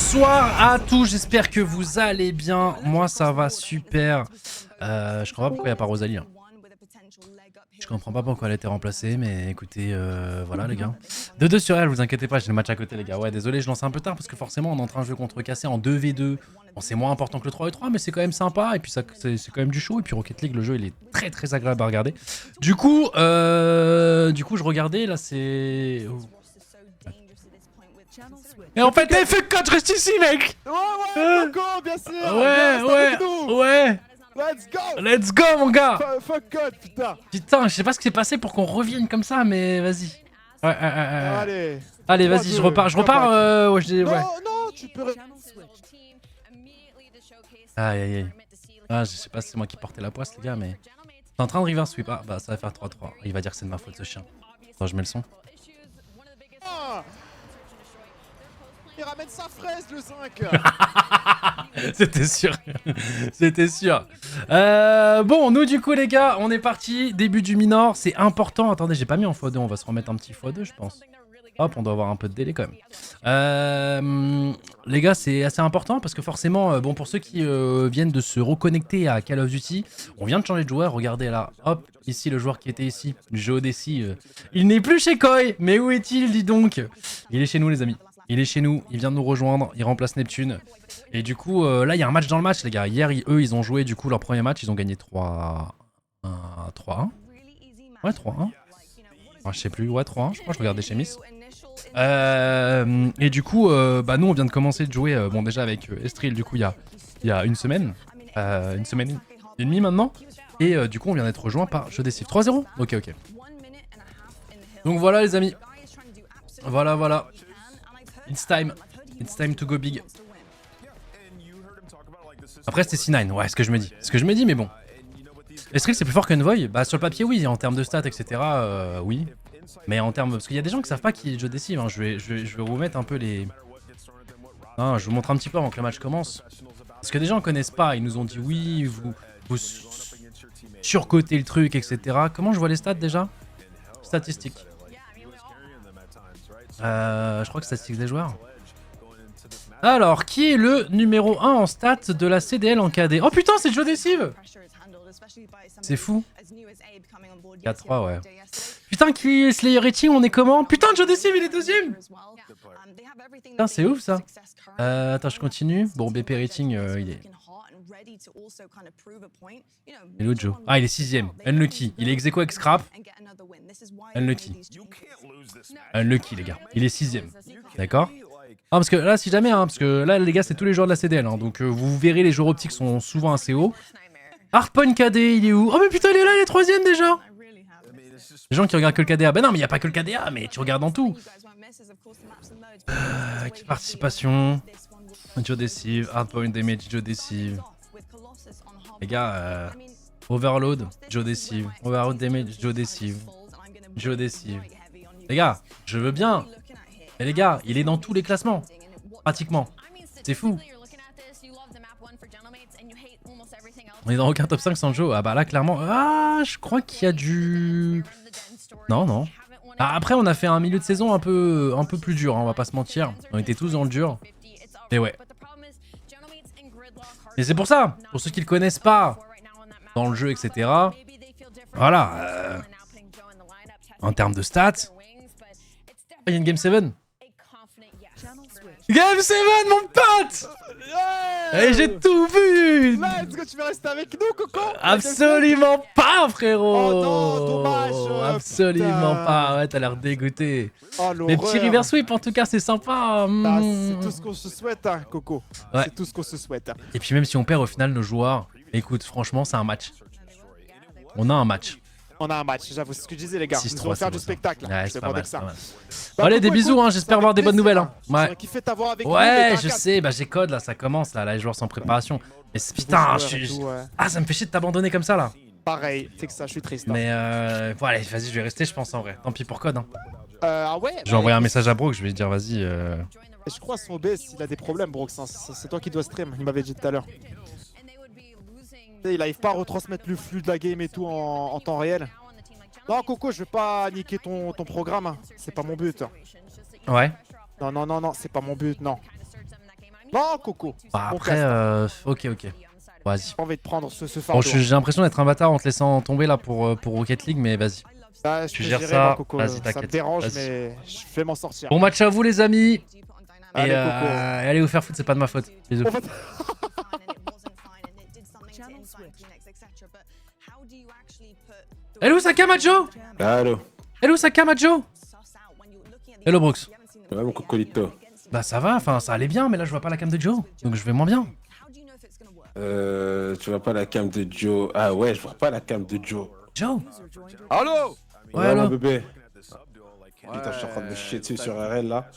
Bonsoir à tous, j'espère que vous allez bien. Moi ça va super. Je comprends pas pourquoi il n'y a pas Rosalie. Je comprends pas pourquoi elle a été remplacée, mais écoutez, voilà les gars. 2-2 sur elle, vous inquiétez pas, j'ai le match à côté les gars. Ouais, désolé, je lance un peu tard parce que forcément on est en train de jouer contre Cassé en 2v2. Bon, c'est moins important que le 3v3, mais c'est quand même sympa. Et puis c'est quand même du show. Et puis Rocket League, le jeu il est très agréable à regarder. Du coup, je regardais, là c'est... Et en fait, fuck coach, reste ici mec. Ouais, Coco, bien sûr. Ouais. Let's go mon gars. Fuck God, putain. Putain, je sais pas ce qui s'est passé pour qu'on revienne comme ça, mais vas-y. Allez. Allez, vas-y, je repars. Ouais. Non, tu peux... Aïe. Ah, je sais pas si c'est moi qui portais la poisse, les gars, mais... T'es en train de reverse sweep. Ah, bah ça va faire 3-3. Il va dire que c'est de ma faute, ce chien. Attends, je mets le son. Ah, il ramène sa fraise, le 5. C'était sûr. C'était sûr. Bon, nous, du coup, les gars, on est parti. Début du minor, c'est important. Attendez, j'ai pas mis en x2. On va se remettre un petit x2, je pense. Hop, on doit avoir un peu de délai quand même. Les gars, c'est assez important parce que forcément, bon, pour ceux qui viennent de se reconnecter à Call of Duty, on vient de changer de joueur. Regardez là, hop, ici le joueur qui était ici, Geodesy, il n'est plus chez Koi. Mais où est-il, dis donc? Il est chez nous, les amis. Il est chez nous, il vient de nous rejoindre, il remplace Neptune. Et du coup, là, il y a un match dans le match, les gars. Hier, eux, ils ont joué du coup leur premier match, ils ont gagné 3-1. Ouais, 3-1. Ah, je sais plus, ouais, 3-1, je crois, je regardais chez Miss. Et du coup, bah nous on vient de commencer de jouer, bon déjà avec Estril du coup il y a une semaine et demie maintenant. Et du coup on vient d'être rejoint par Geodesy. 3-0. Ok. Donc voilà les amis. Voilà. It's time to go big. Après c'était C9, ouais, ce que je me dis, mais bon. Estril c'est plus fort qu'Envoy. Bah sur le papier oui, en termes de stats etc. Oui. Mais en termes... Parce qu'il y a des gens qui savent pas qui est Geodesy, hein. Je vais vous mettre un peu les... Non, je vous montre un petit peu avant que le match commence. Parce que des gens connaissent pas, ils nous ont dit oui, vous surcotez le truc, etc. Comment je vois les stats déjà? Statistiques. Je crois que statistiques des joueurs. Alors, qui est le numéro 1 en stats de la CDL en KD? Oh putain, c'est Geodesy! C'est fou. 4-3, ouais. Putain, qui Slayer rating, on est comment? Putain, Geodesy, il est deuxième! Putain, c'est ouf ça. Attends, je continue. Bon, BP rating, il est... Et l'autre Joe. Ah, il est 6ème. Unlucky. Il est ex-aequo avec Scrap. Unlucky, les gars. Il est 6ème. D'accord? Ah, parce que là, si jamais, hein, parce que là, les gars, c'est tous les joueurs de la CDL. Hein, donc, vous verrez, les joueurs optiques sont souvent assez hauts. Hardpoint KD, il est où? Oh, mais putain, il est là, il est 3ème déjà! Les gens qui regardent que le KDA. Ben non, mais il n'y a pas que le KDA, mais tu regardes en tout. Participation. Geodesy, Hardpoint Damage, Geodesy. Les gars, Overload, Geodesy. Overload Damage, Geodesy. Les gars, je veux bien. Mais les gars, il est dans tous les classements. Pratiquement. C'est fou. On est dans aucun top 5 sans Joe. Ah bah là, clairement... Ah, je crois qu'il y a du... Non. Ah, après, on a fait un milieu de saison un peu plus dur, hein, on va pas se mentir. On était tous dans le dur. Et ouais. Et c'est pour ça, pour ceux qui le connaissent pas dans le jeu, etc. Voilà. En termes de stats... Il y a une Game 7. Game 7, mon pote! Et j'ai tout vu! Let's go, tu veux rester avec nous, Coco? Absolument pas, frérot! Oh non, dommage! Absolument pas, ouais, t'as l'air dégoûté. Oh, Les petits reverse sweep, en tout cas, c'est sympa. Bah, c'est tout ce qu'on se souhaite, hein, Coco. Ouais. C'est tout ce qu'on se souhaite. Et puis même si on perd, au final, nos joueurs, écoute, franchement, c'est un match. On a un match. On a un match, j'avoue, c'est ce que je disais, les gars. Ils vont faire du spectacle. Ouais, c'est pas mal, ça. Bah, allez, des bisous, hein, j'espère avoir des bonnes nouvelles. Hein. Ouais, kiffé t'avoir avec nous, je sais, bah j'ai code là, ça commence là, les joueurs sans préparation. Mais putain, ah, ça me fait chier de t'abandonner comme ça là. Pareil, c'est que ça, je suis triste. Mais bon, allez, vas-y, je vais rester, je pense en vrai. Tant pis pour code. Hein. Ah ouais. Je vais envoyer un message à Brook, je vais lui dire, vas-y. Je crois son OBS, il a des problèmes, Brook. C'est toi qui dois stream, il m'avait dit tout à l'heure. Il arrive pas à retransmettre le flux de la game et tout en temps réel. Non, Coco, je vais pas niquer ton programme. C'est pas mon but. Ouais. Non, c'est pas mon but, non. Non, Coco. Bah, On après, casse, ok. Vas-y. J'ai pas envie de prendre ce Bon, fardeau. j'ai l'impression d'être un bâtard en te laissant tomber là pour Rocket League, mais vas-y. Ah, je Tu te gères dirai, ça. moi, Coco. Vas-y, Ça me t'inquiète. dérange, Vas-y. mais je vais m'en sortir. Bon match à vous, les amis. Allez, Et Coco. allez vous faire foutre, c'est pas de ma faute. Bisous. En fait, Hello Sakamajo. Allô. Hello Sakamajo. Hello Brooks. Ouais, mon cocolito. Bah ça va, enfin ça allait bien, mais là je vois pas la cam de Joe, donc je vais moins bien. Tu vois pas la cam de Joe. Ah ouais, je vois pas la cam de Joe. Joe. Allô? Ouais, allô. mon bébé. Ouais, Putain, je suis en train de me chier dessus sur RL là.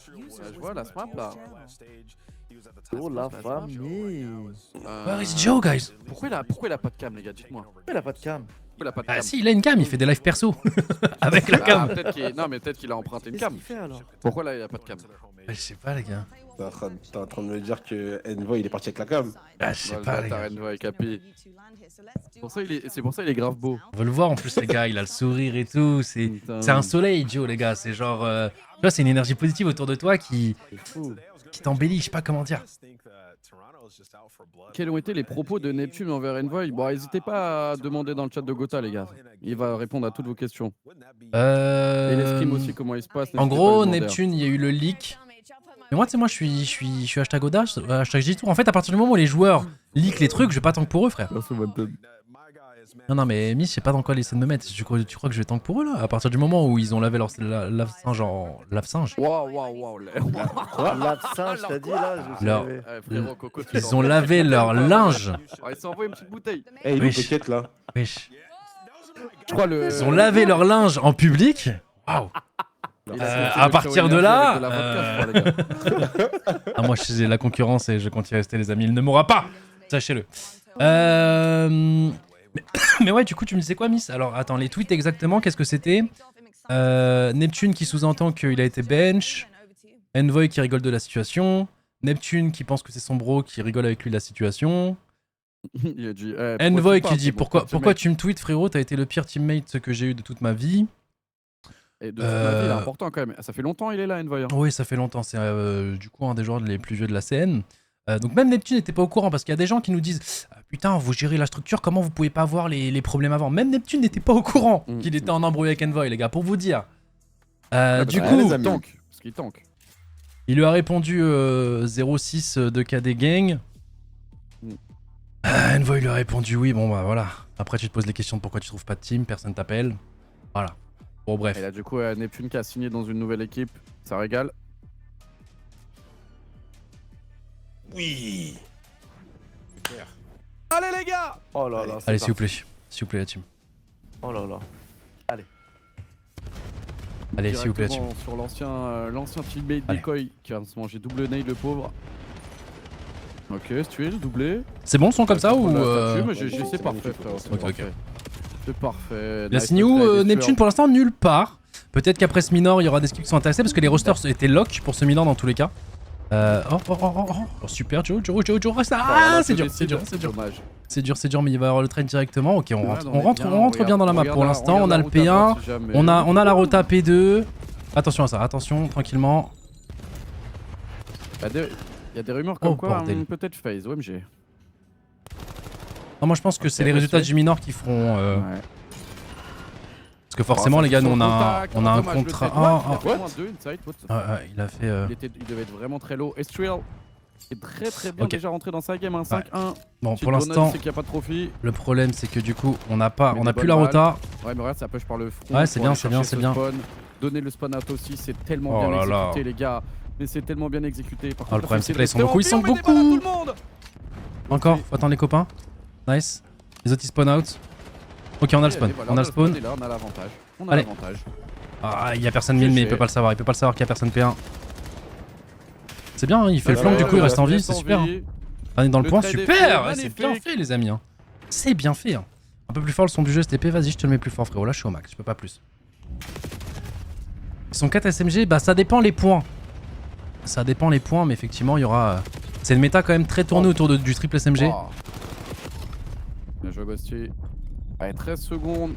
je vois la smap là. Oh la famille. Where is Joe, guys? Pourquoi il a pas de cam, les gars? Dites-moi. Pourquoi Il a pas de cam. il a pas de Ah cam? si, il a une cam, il fait des lives perso. Avec la Ah, cam. Non, mais peut-être qu'il a emprunté une Qu'est-ce cam. qu'il fait alors? Pourquoi là il a pas de cam? Je sais pas les gars. T'es en train de me dire que Envoy il est parti avec la cam. Ah, je sais Ouais, pas le les bâtard, gars. Envoy Capi. C'est pour ça il est grave beau. On veut le voir en plus les gars, il a le sourire et tout. Putain. C'est un soleil Joe les gars, c'est genre... tu vois, c'est une énergie positive autour de toi qui t'embellit, je sais pas comment dire. Quels ont été les propos de Neptune envers Envoy? Bon, n'hésitez pas à demander dans le chat de Gotha, les gars. Il va répondre à toutes vos questions. Et l'escrime aussi, comment il se passe. En n'hésitez pas à gros, lui demander. Neptune, il y a eu le leak. Mais moi, tu sais, moi, je suis hashtag audace, hashtag J-Tour. En fait, à partir du moment où les joueurs leak les trucs, je vais pas tank pour eux, frère. Non, mais Miss, je sais pas dans quoi ils essaient de me mettre. Tu crois que je vais tank pour eux, là? À partir du moment où ils ont lavé leur lave-singe en lave-singe. Waouh. L'absence, t'as dit là, je Leur- savais. Frérot, Coco, tu Ils t'en ont fais. lavé leur linge. Ah, il s'est envoyé une petite bouteille. Eh, il Oui. est t'inquiète là. Wesh. Je crois le. Ils ont lavé leur linge en public. Waouh. Il a sorti à le partir show de énergie là, avec de la vodka, je crois, les gars. Ah, moi, je suis la concurrence et je compte y rester, les amis. Il ne mourra pas. Sachez-le. Mais ouais, du coup, tu me disais quoi, Miss? Alors, attends, les tweets exactement, qu'est-ce que c'était? Neptune qui sous-entend qu'il a été bench. Envoy qui rigole de la situation. Neptune qui pense que c'est son bro qui rigole avec lui de la situation. Il a dit. Envoy qui dit pourquoi tu me tweets, frérot? T'as été le pire teammate que j'ai eu de toute ma vie. Et de toute ma vie, il est important quand même. Ça fait longtemps il est là, Envoy. Hein. Oui, ça fait longtemps. C'est du coup un des joueurs les plus vieux de la scène. Donc même Neptune n'était pas au courant parce qu'il y a des gens qui nous disent putain, vous gérez la structure, comment vous pouvez pas voir les problèmes avant? Même Neptune n'était pas au courant qu'il était en embrouille avec Envoy, les gars, pour vous dire. Du coup, il tank. Parce qu'il tank. il lui a répondu 06 de KD Gang. Envoy lui a répondu oui, bon bah voilà. Après tu te poses les questions de pourquoi tu trouves pas de team, personne t'appelle. Voilà. Bon bref. Et là, du coup, Neptune qui a signé dans une nouvelle équipe. Ça régale. Oui. Allez, les gars! Oh là là. c'est Allez, s'il vous parti. plaît. S'il vous plaît la team. Oh là là. Allez, s'il vous plaît la team. Directement sur l'ancien teammate Allez. Decoy qui va se manger double nade, le pauvre. Ok, Stuil, doublé. C'est bon son comme ça ou C'est parfait, frérot. C'est Ok, parfait. C'est parfait. Il a signé où Neptune pour l'instant nulle part. Peut-être qu'après ce minor il y aura des skills qui sont intéressés parce que les rosters étaient lock pour ce minor dans tous les cas. Oh, super Joe reste là. Ah c'est dur. Dommage. C'est dur mais il va y avoir le trade directement. Ok on rentre, Ouais, on rentre bien dans la map pour l'instant. On a le P1, on a la rota P2. Attention à ça, attention tranquillement. Il y a des rumeurs comme Oh, quoi bordel. peut-être FaZe, OMG. Non moi je pense que c'est Ok, les résultats respect. du minor qui feront... Ouais. Parce que forcément Oh, les gars nous on a contact, un dommage, le contrat... trade. Ah, Il a fait moins 2 inside, what? il a fait... Il devait être vraiment très low. Estriel est très bien Ok. déjà rentré dans sa game, hein, 5-1. Bon Petite pour l'instant c'est qu'il n'y a pas de trophy. le problème c'est que du coup on n'a Mais des plus bonnes la balles. rota. Ouais, mais regarde, ça push par le front. Ouais, c'est pour bien, aller c'est bien, chercher c'est ce bien. spawn. Donner le spawn out aussi, c'est tellement Oh bien là là. exécuté, les gars. Mais c'est tellement bien exécuté. Par Ah, le contre, problème, faut c'est que là, ils essayer sont beaucoup, de ils sont rester en paix, on met des balles à beaucoup. tout le monde. Encore, faut attendre les copains. Nice. Les autres ils spawn out. Ok on a le spawn, Allez, voilà, on a le spawn. est là, on a l'avantage. On a Allez. l'avantage. Ah il y a personne mid mais il GG. peut pas le savoir, il peut pas le savoir qu'il y a personne P1. C'est bien, hein, il fait le Ah, flank ouais, du coup il ouais, reste en vie, Reste c'est en super. vie. On est dans le Le point, trade est super, fait, ouais, c'est bien magnifique. fait les amis. Hein. C'est bien fait. Hein. Un peu plus fort le son du jeu STP, vas-y je te le mets plus fort frérot, là je suis au max, je peux pas plus. Ils sont 4 SMG, bah ça dépend les points. Ça dépend les points mais effectivement il y aura... C'est une méta quand même très tournée autour du triple SMG. Oh. Bien joué, Basti. Allez, 13 secondes.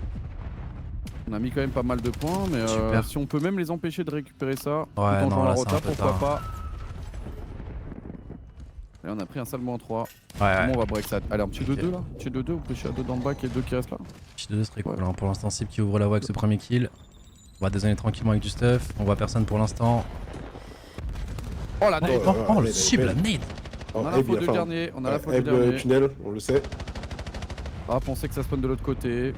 On a mis quand même pas mal de points, mais Super. si on peut même les empêcher de récupérer ça, tout Ouais, en non, jouant là, la c'est rota, un peu pourquoi tard. pas. Et on a pris un sale moins 3. Ouais, Comment on va break ça? Allez, un petit 2-2 là. Petit 2-2, vous pêchez à 2 dans le bac et 2 qui restent là. Petit 2 serait cool. Hein. Pour l'instant, Sip qui ouvre la voie avec ce premier kill. On va dézonner tranquillement avec du stuff. On voit personne pour l'instant. Oh la nade. Oh, le Sip, la nade. On a l'info du dernier. On a l'info du Eb dernier. tunnel, on le sait. Hop, on sait que ça spawn de l'autre côté.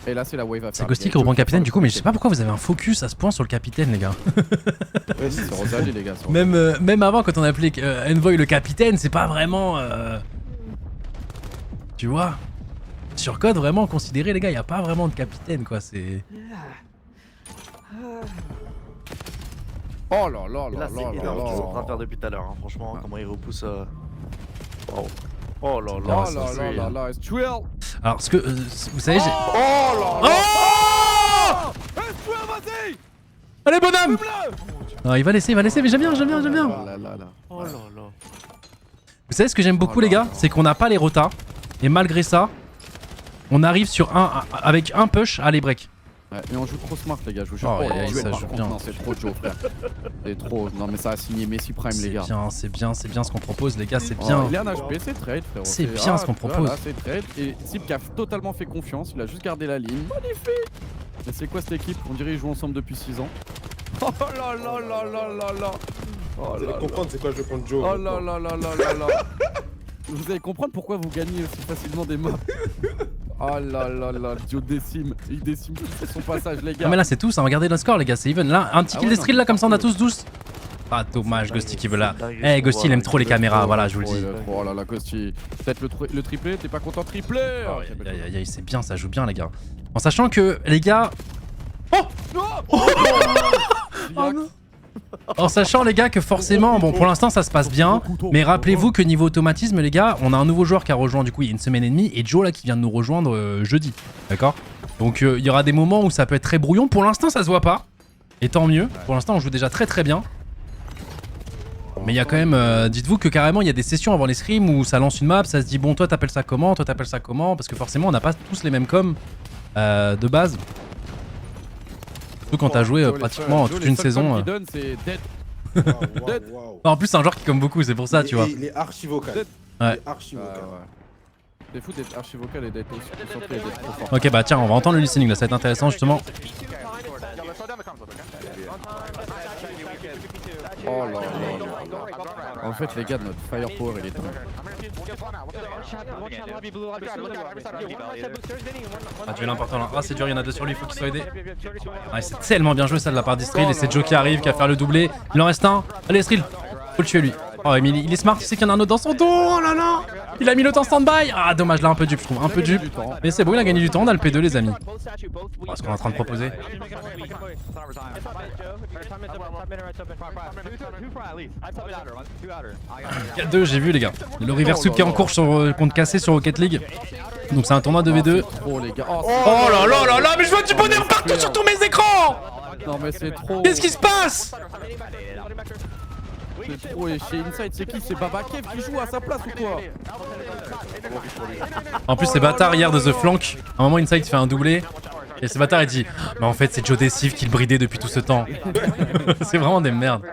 Et là, c'est la wave à faire. C'est Ghosty qui reprend le capitaine du coup, mais je sais pas pourquoi vous avez un focus à ce point sur le capitaine, les gars. Ouais, C'est Rosalie, les gars. Même avant, quand on appelait Envoy le capitaine, c'est pas vraiment. Tu vois? Sur code, vraiment considéré, les gars, y a pas vraiment de capitaine, quoi. C'est. Oh là là Et là là, c'est là énorme ce qu'ils sont en train de là. faire depuis tout à l'heure. Hein. Franchement, comment ils repoussent. Wow. Oh là bien, là, Oh là là là là. Estuel. Alors, ce que. Vous savez, j'ai. Oh là là. Oh Estuel, vas-y. Allez, bonhomme! Non, il va laisser, mais j'aime bien. Oh là là là. Oh là là. Vous savez ce que j'aime beaucoup, les gars? C'est qu'on n'a pas les rotas. Et malgré ça, on arrive sur avec un push à les break. Ouais, mais on joue trop smart, les gars. Je vous jure. Oh, ouais, Duel, ça par joue contre, bien. non, c'est trop Joe, frère. C'est trop. Non, mais ça a signé Messi Prime, les gars. C'est bien ce qu'on propose, les gars, c'est Oh, bien. il est un HP, c'est trade, frérot. C'est bien ce qu'on propose. Voilà, c'est trade. Et Sip qui a totalement fait confiance. Il a juste gardé la ligne. Magnifique. Mais c'est quoi cette équipe? On dirait qu'ils jouent ensemble depuis 6 ans. Oh là là là là là là. Oh Vous allez là comprendre c'est quoi je contre Joe. Oh là là là là là là. Vous allez comprendre pourquoi vous gagnez aussi facilement des maps. Oh là là là, Joe décime. Il décime tout son passage, les gars. Non mais là c'est tous, hein. Regardez le score, les gars, c'est even. Là, un petit kill ouais, d'Estril non, là, comme ça on a c'est tous 12. Ah dommage, Ghosty qui veut là. C'est dingue, Eh, ce qu'on Ghosty voit, il aime là. trop les caméras, voilà, je vous le dis. Oh là là, Ghosty. Peut-être le triplé, t'es pas content triplé? Oh, aïe, aïe, c'est bien, ça joue bien, les gars. En sachant que, les gars. Oh non. En sachant, les gars, que forcément, bon, pour l'instant, ça se passe bien. Mais rappelez-vous que niveau automatisme, les gars, on a un nouveau joueur qui a rejoint, du coup, il y a une semaine et demie. Et Joe, là, qui vient de nous rejoindre jeudi. D'accord? Donc, il y aura des moments où ça peut être très brouillon. Pour l'instant, ça se voit pas. Et tant mieux. Pour l'instant, on joue déjà très très bien. Mais il y a quand même, dites-vous que carrément il y a des sessions avant les scrims où ça lance une map, ça se dit bon toi t'appelles ça comment, toi t'appelles ça comment, parce que forcément on n'a pas tous les mêmes coms de base. Surtout quand t'as joué pratiquement toute une saison. Donne, c'est dead. Waouh. En plus c'est un joueur qui comme beaucoup, c'est pour ça tu vois. Il est archi vocal. Ouais. Il est archi vocal. C'est fou d'être archi vocal et d'être aussi concentré et d'être trop fort. Ok bah tiens on va entendre le listening là, ça va être intéressant justement. Oh là là là. En fait les gars, notre firepower il est dingue. Ah tu veux l'important là. Ah c'est dur, il y en a deux sur lui, faut qu'il soit aidé. Ah c'est tellement bien joué ça de la part d'Estril et c'est Joe qui arrive, qui va faire le doublé. Il en reste un. Allez Estril, faut le tuer lui. Oh mais il est smart, il sait qu'il y en a un autre dans son dos, oh là là. Il a mis le temps stand-by. Ah dommage là un peu dupe je trouve, un peu dupe. Mais c'est bon, il a gagné du temps, on a le P2 les amis. Oh, ce qu'on est en train de proposer. Il y a deux, j'ai vu les gars. Le River Sub qui est en cours contre Cassé sur Rocket League. Donc c'est un tournoi 2v2. Oh les gars. Oh là là là là, mais je vois du bonheur partout sur tous mes écrans. Non mais c'est trop. Qu'est-ce qui se passe? C'est trop. Et chez Inside, c'est qui? C'est Baba Kev qui joue à sa place ou quoi? En plus c'est bâtard hier de The Flank. À un moment Inside fait un doublé. Et ce bâtard il dit mais en fait c'est Joe Deceive qui le bridait depuis tout ce temps. C'est vraiment des merdes.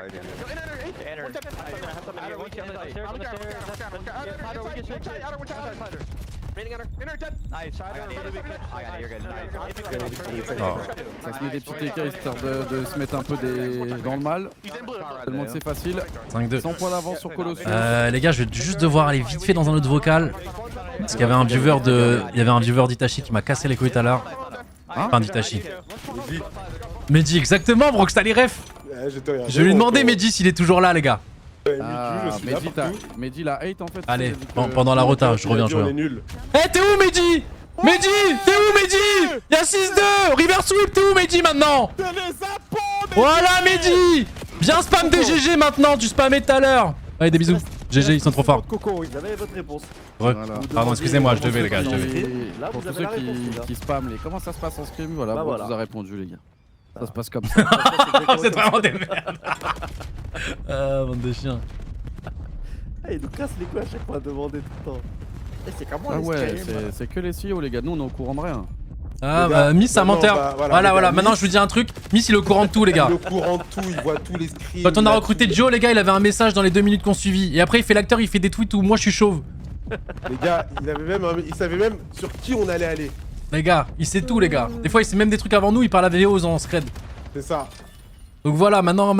Ça se met des petits TK histoire de se mettre un peu dans le mal. Tellement que c'est facile. 5-2. 100 points d'avance sur Colossus. Les gars, je vais juste devoir aller vite fait dans un autre vocal. Parce qu'il y avait un viewer d'Itachi qui m'a cassé les couilles tout à l'heure. Enfin d'Itachi. Mehdi, exactement, bro, que t'as les refs. Je vais lui demander Mehdi s'il est toujours là, les gars. Mehdi la hate en fait. Allez, pendant la rota, je reviens. Eh, t'es où Mehdi? Mehdi, t'es où Mehdi? Y'a 6-2, River Sweep, t'es où Mehdi maintenant? Voilà Mehdi. Bien spam des GG maintenant, tu spammais tout à l'heure. Allez, des bisous. GG, ils sont trop forts. Coco, vous avez votre réponse. Pardon, excusez-moi, je devais les gars, je devais. Là, Pour vous tous avez ceux la réponse, là. qui spamment les. Comment ça se passe en scrim? Voilà, Bah bon, voilà. vous a répondu les gars. Ça se passe comme ça. Vous êtes vraiment des merdes. Ah, bande de chiens. Ah, il nous casse les couilles à chaque fois à demander tout le temps. Eh, c'est comment Ah les ouais, Skyrim, là? c'est que les CEO les gars, nous on est au courant de rien. Ah, Les gars, bah, Miss, c'est un maintenant, menteur. bah, Voilà, les voilà. gars, Maintenant, Miss, je vous dis un truc. Miss, il est au courant de tout, les gars. Il est au courant de tout, il voit tous les screens. Quand on a il recruté tout. Joe, les gars, il avait un message dans les 2 minutes qu'on suivit. Et après, il fait l'acteur, il fait des tweets où moi je suis chauve. Les gars, il savait même sur qui on allait aller. Les gars, il sait tout, les gars. Des fois, il sait même des trucs avant nous, il parle à VO en scred. C'est ça. Donc voilà, maintenant,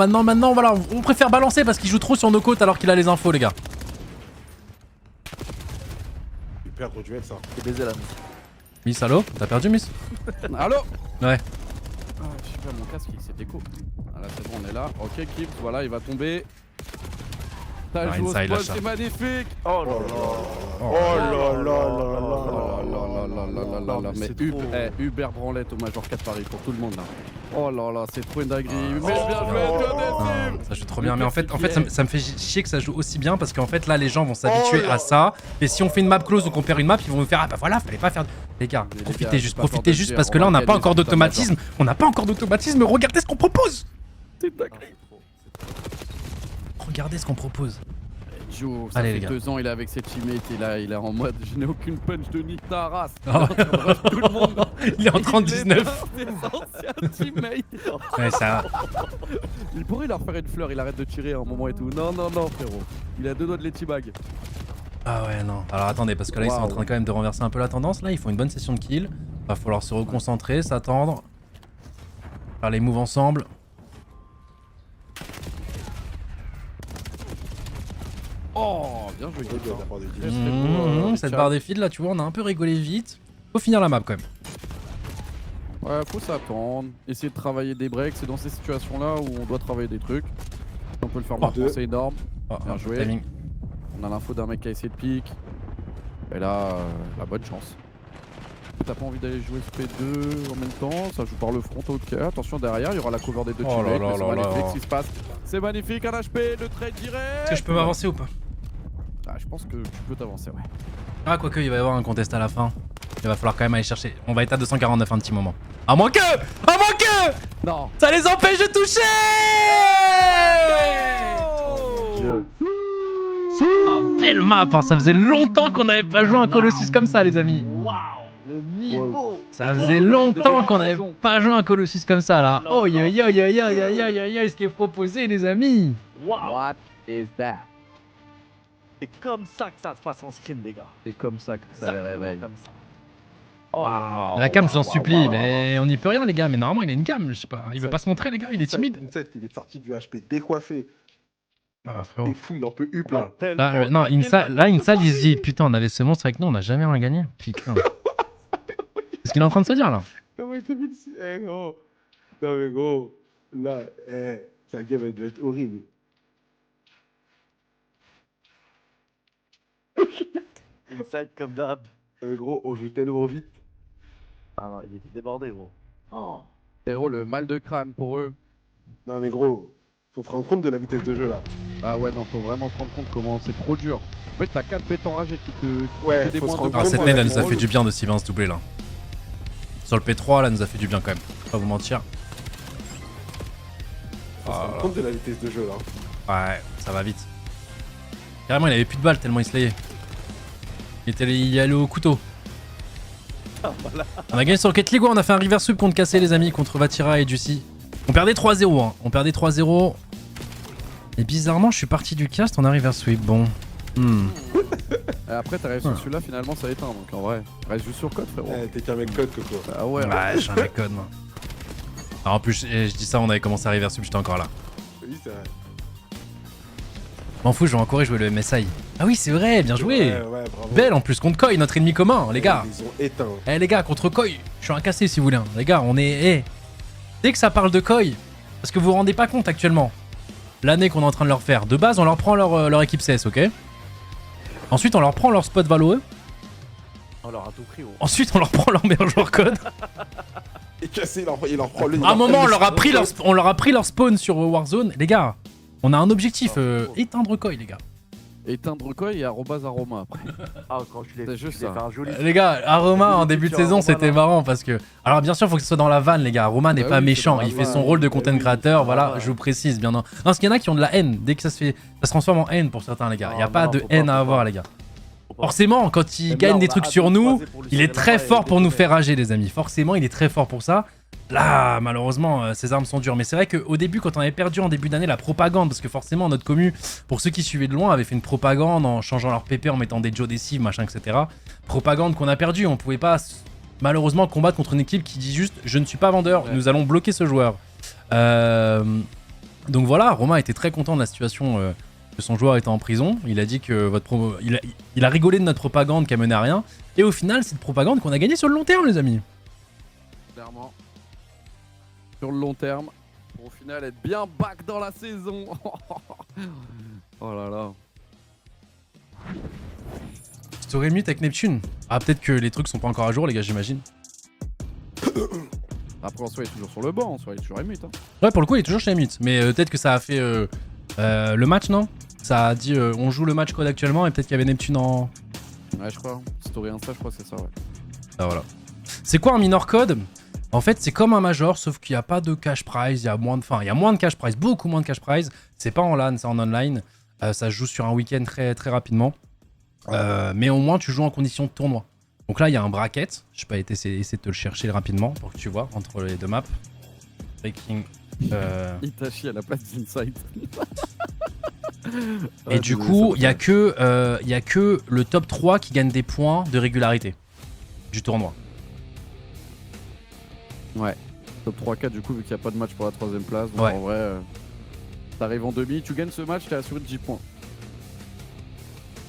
voilà. On préfère balancer parce qu'il joue trop sur nos côtes alors qu'il a les infos, les gars. Il perd au duel, ça. C'est baisé là. Miss, allô? T'as perdu, Miss? Allô? Ouais. Ah, je sais pas, mon casque il s'est déco. Ah là, c'est bon, on est là. Ok, Kip, voilà, il va tomber. T'as Ah, joué au inside, spoil, lâche c'est magnifique. Oh là là. Mais Hubert Branlette au Major 4 Paris pour tout le monde là. Oh là là, c'est trop une dinguerie. Mais bien joué, Ah, ça joue trop bien. Mais en fait, ça me fait chier que ça joue aussi bien parce qu'en fait, là, les gens vont s'habituer Oh là. à ça. Et si on fait une map close ou qu'on perd une map, ils vont nous faire ah bah voilà, fallait pas faire. Les gars, Mais les profitez gars, juste, c'est pas profitez fort de juste dire, parce que on là, va on n'a pas gagner encore sur ta d'automatisme. On n'a pas encore d'automatisme. Regardez ce qu'on propose. C'est une dinguerie. Regardez ce qu'on propose. Joe, ça Allez, fait les gars. 2 ans, il est avec ses teammates et là, il est en mode je n'ai aucune punch de nique ta race. Oh. Tout le monde. Il est en 39. Ses anciens teammates. Ouais, ça. Il pourrait leur faire une fleur, il arrête de tirer à un moment et tout. Non, non, non, frérot. Il a 2 doigts de les teabag. Ah ouais, non. Alors attendez, parce que là, ils sont en train quand même de renverser un peu la tendance. Là, ils font une bonne session de kill. Va falloir se reconcentrer, s'attendre. Faire les moves ensemble. Oh, bien joué. Très bien, de la part de Guy. Cette barre des fils là, tu vois, on a un peu rigolé vite. Faut finir la map quand même. Ouais, faut s'attendre. Essayer de travailler des breaks. C'est dans ces situations-là où on doit travailler des trucs. On peut le faire maintenant, c'est énorme. Oh, Bien joué. timing. On a l'info d'un mec qui a essayé de pique. Et là, la bonne chance. T'as pas envie d'aller jouer SP2 en même temps, ça joue par le front, ok. Attention derrière, il y aura la cover des deux Oh là teammates. là mais c'est là magnifique là. ce qui se passe. C'est magnifique, un HP, le trade direct. Est-ce que je peux m'avancer ou pas? Ah, je pense que tu peux t'avancer, ouais. Ah, quoique, il va y avoir un contest à la fin. Il va falloir quand même aller chercher. On va être à 249 un petit moment. À moins que Non. ça les empêche de toucher. Oh, belle map, hein. Ça faisait longtemps qu'on n'avait pas joué un Colossus comme ça, les amis. Le niveau. Ça faisait longtemps qu'on n'avait pas joué un Colossus comme ça, là. Oh, yo, yo, yo, yo, yo, yo, yo, yo, ce qui est proposé, les amis. What is that? C'est comme ça que ça se passe en screen, les gars. C'est comme ça que ça les réveille. Comme ça. Oh. La cam, je vous en supplie, mais on n'y peut rien, les gars. Mais normalement, il a une cam, je sais pas. Il veut pas se montrer, les gars, il est timide. Il est sorti du HP décoiffé. Ah, Il frérot. est fou, il en peut plus plein. Là, non, Insa, il se dit, putain, on avait ce monstre avec nous, on n'a jamais rien gagné. Putain. C'est ce qu'il est en train de se dire, là. Comment il s'est mis dessus? Eh gros. Non mais gros. Là, sa game elle doit être horrible. Inside comme d'hab. Non mais gros, on joue tellement vite. Ah non, il était débordé, gros. Oh. Héros, le mal de crâne pour eux. Non mais gros, faut se rendre compte de la vitesse de jeu là. Ah ouais, non, faut vraiment se rendre compte comment c'est trop dur. En fait, t'as 4 bêtes enragés qui te. Ouais, qui te faut se démontrent rendre de Ah, compte, cette ouais, nade, elle nous a ouais. fait du bien de Sylvain se doubler, là. Sur le P3, là, elle nous a fait du bien quand même. Pas vous mentir. Faut se rendre compte de la vitesse de jeu là. Ouais, ça va vite. Carrément, il avait plus de balles tellement il se layait. Il allait au couteau. On a gagné sur Rocket League, ouais, on a fait un reverse sweep contre Cassé, les amis, contre Vatira et Juicy. On perdait 3-0, hein. On perdait 3-0. Et bizarrement, je suis parti du cast, on a reverse sweep. Bon. Et après, t'arrives sur celui-là, finalement, ça éteint. Donc en vrai, reste juste sur code, frérot. T'es qu'un mec code, Coco. Ah ouais, Ouais, je suis un mec code, moi. Alors, en plus, je dis ça, on avait commencé à reverse sweep, j'étais encore là. Oui, c'est vrai. M'en fous, je vais encore jouer le MSI. Ah oui, c'est vrai, bien joué. Ouais, bravo. Belle en plus, contre Koi, notre ennemi commun, les gars. Ils ont éteint. Eh les gars, contre Koi, je suis un cassé si vous voulez. Hein. Les gars, on est... Eh. Dès que ça parle de Koi, parce que vous vous rendez pas compte actuellement, l'année qu'on est en train de leur faire. De base, on leur prend leur équipe CS, ok? Ensuite, on leur prend leur spot valo. On leur a tout pris, gros. Ensuite, on leur prend leur meilleur joueur code. Et cassé, il leur prend le. À un moment, on leur a pris leur spawn sur Warzone. Les gars, on a un objectif, éteindre Koi, les gars. éteindre quoi et arroma après. Ah, quand je l'ai C'est juste fait ça. un joli. Les gars, Aroma en début de saison, c'était marrant parce que... Alors bien sûr, il faut que ce soit dans la vanne, les gars. Aroma n'est Bah pas oui, méchant, c'est dans la il fait son vanne. rôle de content oui, créateur, c'est voilà, dans la vanne. je vous précise bien. Non, parce qu'il y en a qui ont de la haine. Dès que ça se fait... Ça se transforme en haine pour certains, les gars. Il n'y a Non, pas non, de faut haine pas, à faut avoir, pas. les gars. Faut Forcément, quand il gagne des trucs sur nous, il est très fort pour nous faire rager, les amis. Forcément, il est très fort pour ça. Là, malheureusement, ses armes sont dures. Mais c'est vrai qu'au début, quand on avait perdu en début d'année la propagande, parce que forcément, notre commu, pour ceux qui suivaient de loin, avait fait une propagande en changeant leur PP, en mettant des Joe Dessive, machin, etc. Propagande qu'on a perdue. On pouvait pas, malheureusement, combattre contre une équipe qui dit juste « Je ne suis pas vendeur, nous allons bloquer ce joueur ». Donc voilà, Romain était très content de la situation que son joueur était en prison. Il a dit que il a rigolé de notre propagande qui a mené à rien. Et au final, c'est une propagande qu'on a gagnée sur le long terme, les amis. Clairement. Sur le long terme, pour au final être bien back dans la saison. Oh là là. Story mute avec Neptune. Ah, peut-être que les trucs sont pas encore à jour, les gars, j'imagine. Après, en soi, il est toujours sur le banc, en soi, il est toujours émute. Hein. Ouais, pour le coup, il est toujours chez Mute. Mais peut-être que ça a fait le match, non? Ça a dit on joue le match code actuellement et peut-être qu'il y avait Neptune en. Ouais, je crois. Story Insta, je crois que c'est ça, ouais. Ah, voilà. C'est quoi un minor code? En fait, c'est comme un major, sauf qu'il n'y a pas de cash prize, il y a moins de cash prize, beaucoup moins de cash prize. C'est pas en LAN, c'est en online. Ça se joue sur un week-end très, très rapidement. Mais au moins, tu joues en condition de tournoi. Donc là, il y a un bracket. Je peux essayer de te le chercher rapidement pour que tu vois entre les deux maps. Breaking. Itachi à la place d'Inside. Et du coup, il y a que le top 3 qui gagne des points de régularité du tournoi. Ouais, top 3-4 du coup vu qu'il n'y a pas de match pour la 3ème place. Donc Ouais. en vrai, t'arrives en demi, tu gagnes ce match, t'es assuré de 10 points.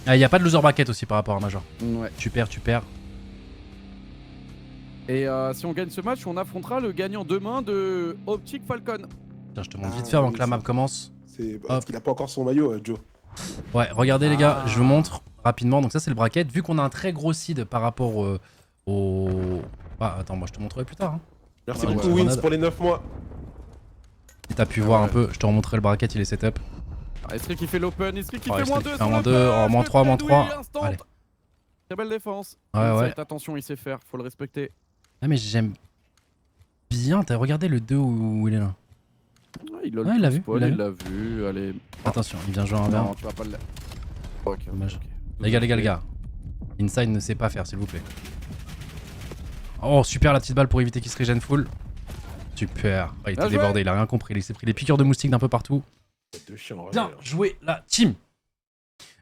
Il n'y a pas de loser bracket aussi par rapport à Major. Ouais. Tu perds. Et si on gagne ce match, on affrontera le gagnant demain de Optic Falcon. Tiens, je te montre vite fait avant que la map commence. C'est parce qu'il a pas encore son maillot, Joe. Ouais, regardez les gars, je vous montre rapidement. Donc ça c'est le bracket. Vu qu'on a un très gros seed par rapport au... Ah, attends, moi je te montrerai plus tard. Hein. Merci Ouais, beaucoup, ouais. Wins, pour les 9 mois. Si t'as pu voir un peu, je te remontrerai le bracket, il est setup. Estri qui fait l'open, Estri qui Oh, fait Estri -2 qui fait sur un le -2, flash, oh, -3, le -3. Fred instant. Allez. Très belle défense. Ouais, Inside, ouais. attention, il sait faire, faut le respecter. Ah mais j'aime bien, t'as regardé le 2 où il est là. Ouais, il Ouais, il l'a vu, il l'a vu, allez. Attention, il vient jouer un verre. Non, tu vas pas le... Ok, Dommage. ok. Les gars. Inside ne sait pas faire, s'il vous plaît. Oh, super la petite balle pour éviter qu'il se régène full. Super. Oh, il était débordé, il a rien compris. Il s'est pris des piqûres de moustiques d'un peu partout. De chiant, Bien joué la team.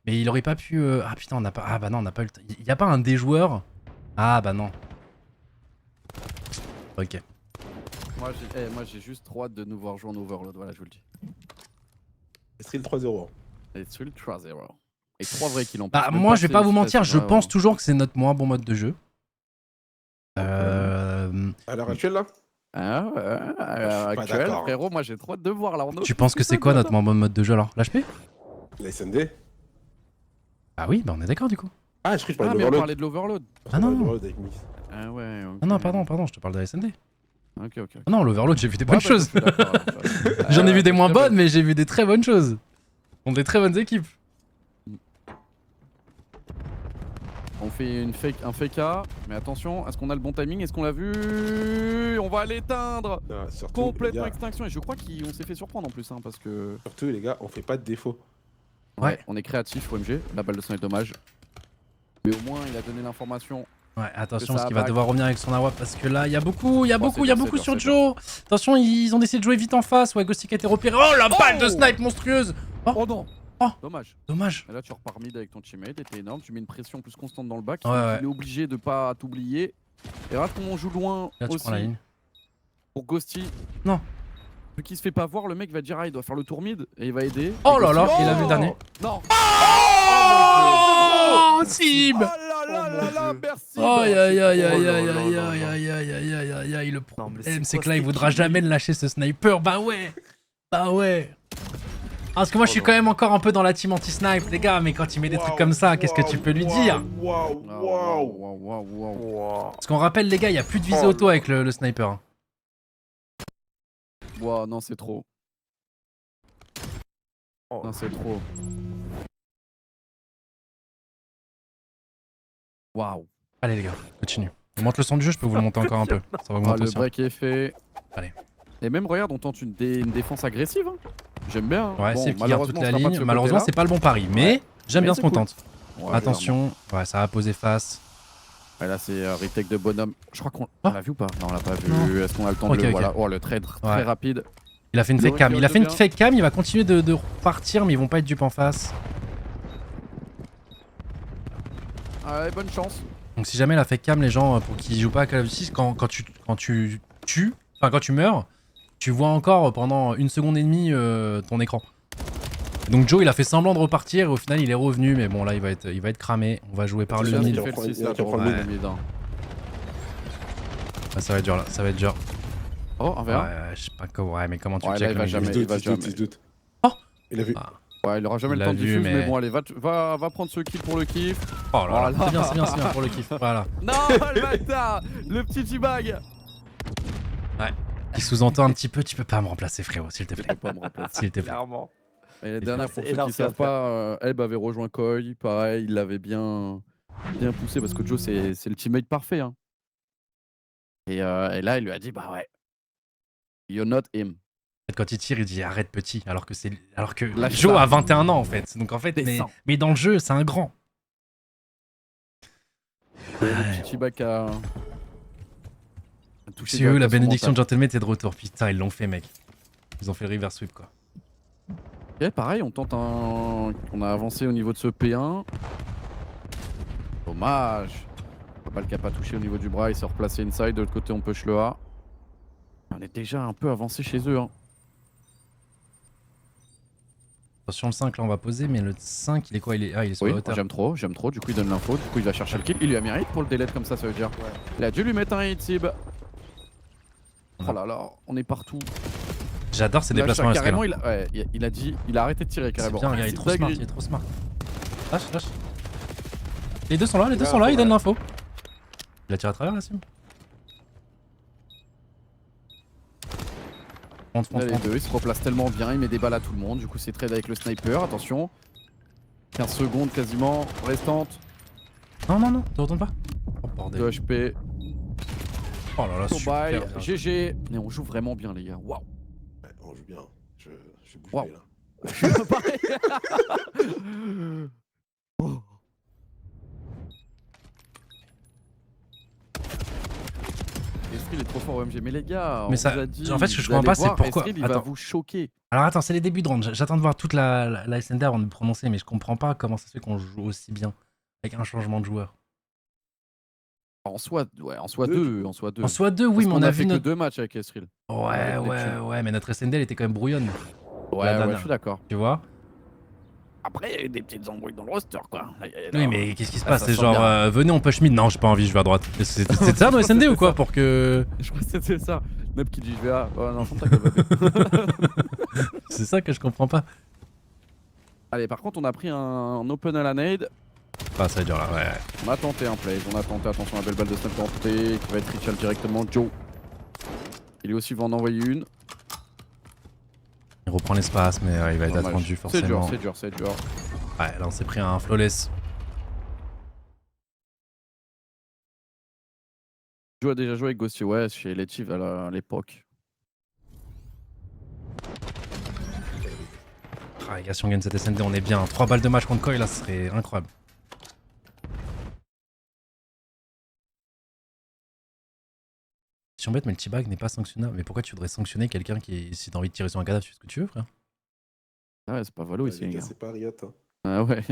Mais il aurait pas pu... Ah putain, on n'a pas... Ah bah non, on n'a pas eu le temps. Il y a pas un des joueurs... Ah bah non. Ok. Moi j'ai juste trop hâte de nous voir jouer en Overload, voilà, je vous le dis. Street 3-0. Et sur le 3-0. Et 3 vrais kills en plus. Bah Même moi je vais pas vous mentir, je félicitations, pense toujours que c'est notre moins bon mode de jeu. À l'heure actuelle, là Ah ouais, suis pas actuel, d'accord. frérot, moi j'ai trop hâte de voir là. Tu penses que c'est quoi notre moins bon mode de jeu alors? L'HP? La SND. Ah oui, bah on est d'accord du coup. Ah, je crois que je Ah, parlais mais on de parlait de l'Overload. Ah non, non. avec Miss. Ah ouais, ok. Ah non, pardon, je te parle de la SND. Ok. Ah non, l'Overload, j'ai vu des bonnes Ah, bah, choses. je suis d'accord, alors. J'en ai Ah, vu des très moins bonne. bonnes, mais j'ai vu des très bonnes choses. On des très bonnes équipes. On fait un fake A, mais attention, est-ce qu'on a le bon timing? Est-ce qu'on l'a vu? On va l'éteindre! Ah, surtout, Complètement les gars, extinction, et je crois qu'on s'est fait surprendre en plus, hein, parce que. surtout, les gars, on fait pas de défaut. Ouais. On est créatif, OMG, la balle de snipe, dommage. Mais au moins, il a donné l'information. Ouais, attention ça parce qu'il va back. devoir revenir avec son AWP parce que là, il y a beaucoup c'est sur dur, Joe. Attention, ils ont décidé de jouer vite en face. Ouais, Ghostic a été repéré. Oh, la balle de snipe monstrueuse. Oh non! Oh. Dommage. Dommage. Et là, tu repars mid avec ton teammate, et t'es énorme, tu mets une pression plus constante dans le bac. Ouais. Il est obligé de pas t'oublier. Et regarde comment on joue loin Là, tu aussi prends la ligne. pour Ghosty. Non. Vu qu'il se fait pas voir, le mec va dire ah, il doit faire le tour mid et il va aider. Oh Et là là, Ghosty- il a vu le dernier. Non! Oh, Sib. Oh là là là, merci! Aïe aïe aïe aïe Oh là aïe là aïe là aïe là. aïe aïe aïe aïe aïe aïe. Le Non, mais problème, c'est quoi que là, il cette voudra équipe, jamais lui lâcher ce sniper. Bah ouais. Bah ouais. Ah, parce que moi, je suis quand même encore un peu dans la team anti-snipe, les gars. Mais quand il met des trucs comme ça, qu'est-ce que tu peux lui dire? Waouh, Waouh! Parce qu'on rappelle, les gars, il y a plus de visée auto avec le sniper. Hein. Waouh, non, c'est trop. Oh. Non, c'est trop. Waouh! Allez, les gars, continue. On monte le son du jeu, je peux vous le monter encore un peu. Ça va Ah, augmenter le aussi. break est fait. Allez. Et même, regarde, on tente une défense agressive. Hein. J'aime bien. Hein. Ouais, Bon, c'est qui garde malheureusement, toute on la sera pas de ligne. ce Malheureusement, côté-là. c'est pas le bon pari, mais j'aime Mais bien ce c'est qu'on cool. tente. Ouais, Attention, ouais, ça va poser face. clairement. Ouais, là, c'est retake de bonhomme. Je crois qu'on Ah. l'a vu ou pas? Non, on l'a pas Non. vu. Est-ce qu'on a le temps de Ok, le. ok. Voilà. Oh, le trade très Ouais. rapide. Il a fait une Le fake cam. recul Il a fait une devient- fake cam, il va continuer de repartir, mais ils vont pas être dupes en face. Ouais, bonne chance. Donc si jamais la fake cam, les gens, pour qu'ils jouent pas à Call of Duty, quand tu tues, enfin quand tu meurs, tu vois encore pendant 1 seconde et demie ton écran. Donc Joe, il a fait semblant de repartir et au final, il est revenu, mais bon là, il va être cramé. On va jouer par le Déjà, mid. il Il fait reprend- le 6 il là, reprend pour le le mid. mid, hein. Ah, ça va être dur là, ça va être dur. Oh, un Ouais, verre. je sais pas comment. Ouais, mais comment tu Ouais, check là, il le va mid? jamais. Il se jamais. doute, il se doute. Oh. Il a vu. Ah. Ouais, il aura jamais Il le l'a temps de vu, diffuse, mais mais bon, allez, va prendre ce kill pour le kiff. Oh là là, Voilà. c'est bien pour le kiff. Voilà. Non, le bâtard. Le petit T-bag. Qui sous-entend un petit peu, tu peux pas me remplacer frérot, s'il te plaît. Je peux pas me remplacer. S'il te plaît. Clairement. Et la dernière, pour c'est ceux qui énorme, ça va savent pas, Eb avait rejoint Koi. Pareil, il l'avait bien poussé parce que Joe, c'est le teammate parfait. Hein. Et là, il lui a dit, bah ouais, you're not him. Quand il tire, il dit arrête petit, alors que Lâche Joe ça. a 21 ans en fait. Donc en fait, Descends. mais dans le jeu, c'est un grand. Et le petit T-bag a touché. Si eux, la directement son bénédiction de mental. Gentleman est de retour. Putain, ils l'ont fait, mec. Ils ont fait le reverse sweep quoi. Et pareil, on tente un. On a avancé au niveau de ce P1. Dommage. Pas le cap a touché au niveau du bras, il s'est replacé inside. De l'autre côté, on push le A. On est déjà un peu avancé chez eux. Hein. Attention, le 5 là, on va poser, mais le 5, il est quoi? Il est sur Oui, la hauteur. j'aime trop. Du coup, il donne l'info. Du coup, il va chercher le kill. Il lui a mis un hit pour le délai comme ça veut dire. Ouais. Il a dû lui mettre un hit, Sib. Ouais. Oh là là, on est partout. J'adore ces Là, déplacements carrément, SK là. il a dit, il a arrêté de tirer C'est carrément. bien, regarde, il est C'est trop smart, dinguerie. il est trop smart. Lâche. Les deux sont là, Ouais, il donne l'info. Il a tiré à travers là, Sim. Fonce. Là, les deux, il se replace tellement bien, il met des balles à tout le monde. Du coup, c'est trade avec le sniper. Attention. 15 secondes quasiment restantes. Non, te retourne pas. Oh bordel. 2 HP. Oh là là, Sur super. bail. bien. GG. Mais on joue vraiment bien, les gars. Waouh. Ouais, on joue bien. Je suis bouffé Wow. là. Pareil. Esril est trop fort au MG. Mais les gars, Mais on ça- vous a dit, en fait, ce que je vous comprends pas, allez c'est voir, pourquoi- Esril, il va Attends. vous choquer. Alors attends, c'est les débuts de round. J'attends de voir toute la SND avant de me prononcer, mais je comprends pas comment ça se fait qu'on joue aussi bien avec un changement de joueur. En soi, ouais, en soi Deux, deux, en soi deux. En soit deux, oui, Parce mais qu'on on a fait vu que notre. 2 matchs avec Esril. Ouais, mais notre SND elle était quand même brouillonne, Ouais, La ouais, Dana. je suis d'accord. tu vois. Après, il y a eu des petites embrouilles dans le roster, quoi. Oui, mais qu'est-ce qui se Ah, passe? ça C'est sent genre, bien. venez, on push mid. Non, j'ai pas envie, je vais à droite. C'est ça nos SND ou quoi pour que. Je crois que c'était ça. Neb qui dit je vais à. Oh non, je pense que C'est ça que je comprends pas. Allez, par contre, on a pris un open à la nade. Ah, ça va être dur là, ouais. On a tenté un play. On a tenté, attention, la belle balle de snap tentée qui va être Richard directement. Joe. Il est aussi va en envoyer une. Il reprend l'espace, mais il va être Dommage. attendu C'est dur, forcément. c'est dur, c'est dur. Ouais, là on s'est pris un flawless. Joe a déjà joué avec Ghosty, ouais, chez Letiv à l'époque. Ah, les gars, si on gagne cette SND, on est bien. 3 balles de match contre Koi, là, ce serait incroyable. Si on bête, mais le T-bag n'est pas sanctionnable. Mais pourquoi tu voudrais sanctionner quelqu'un qui, si t'as envie de tirer sur un cadavre, tu fais ce que tu veux, frère? Ah ouais, c'est pas Valo ici, les gars. C'est pas Riot. Hein. Ah ouais.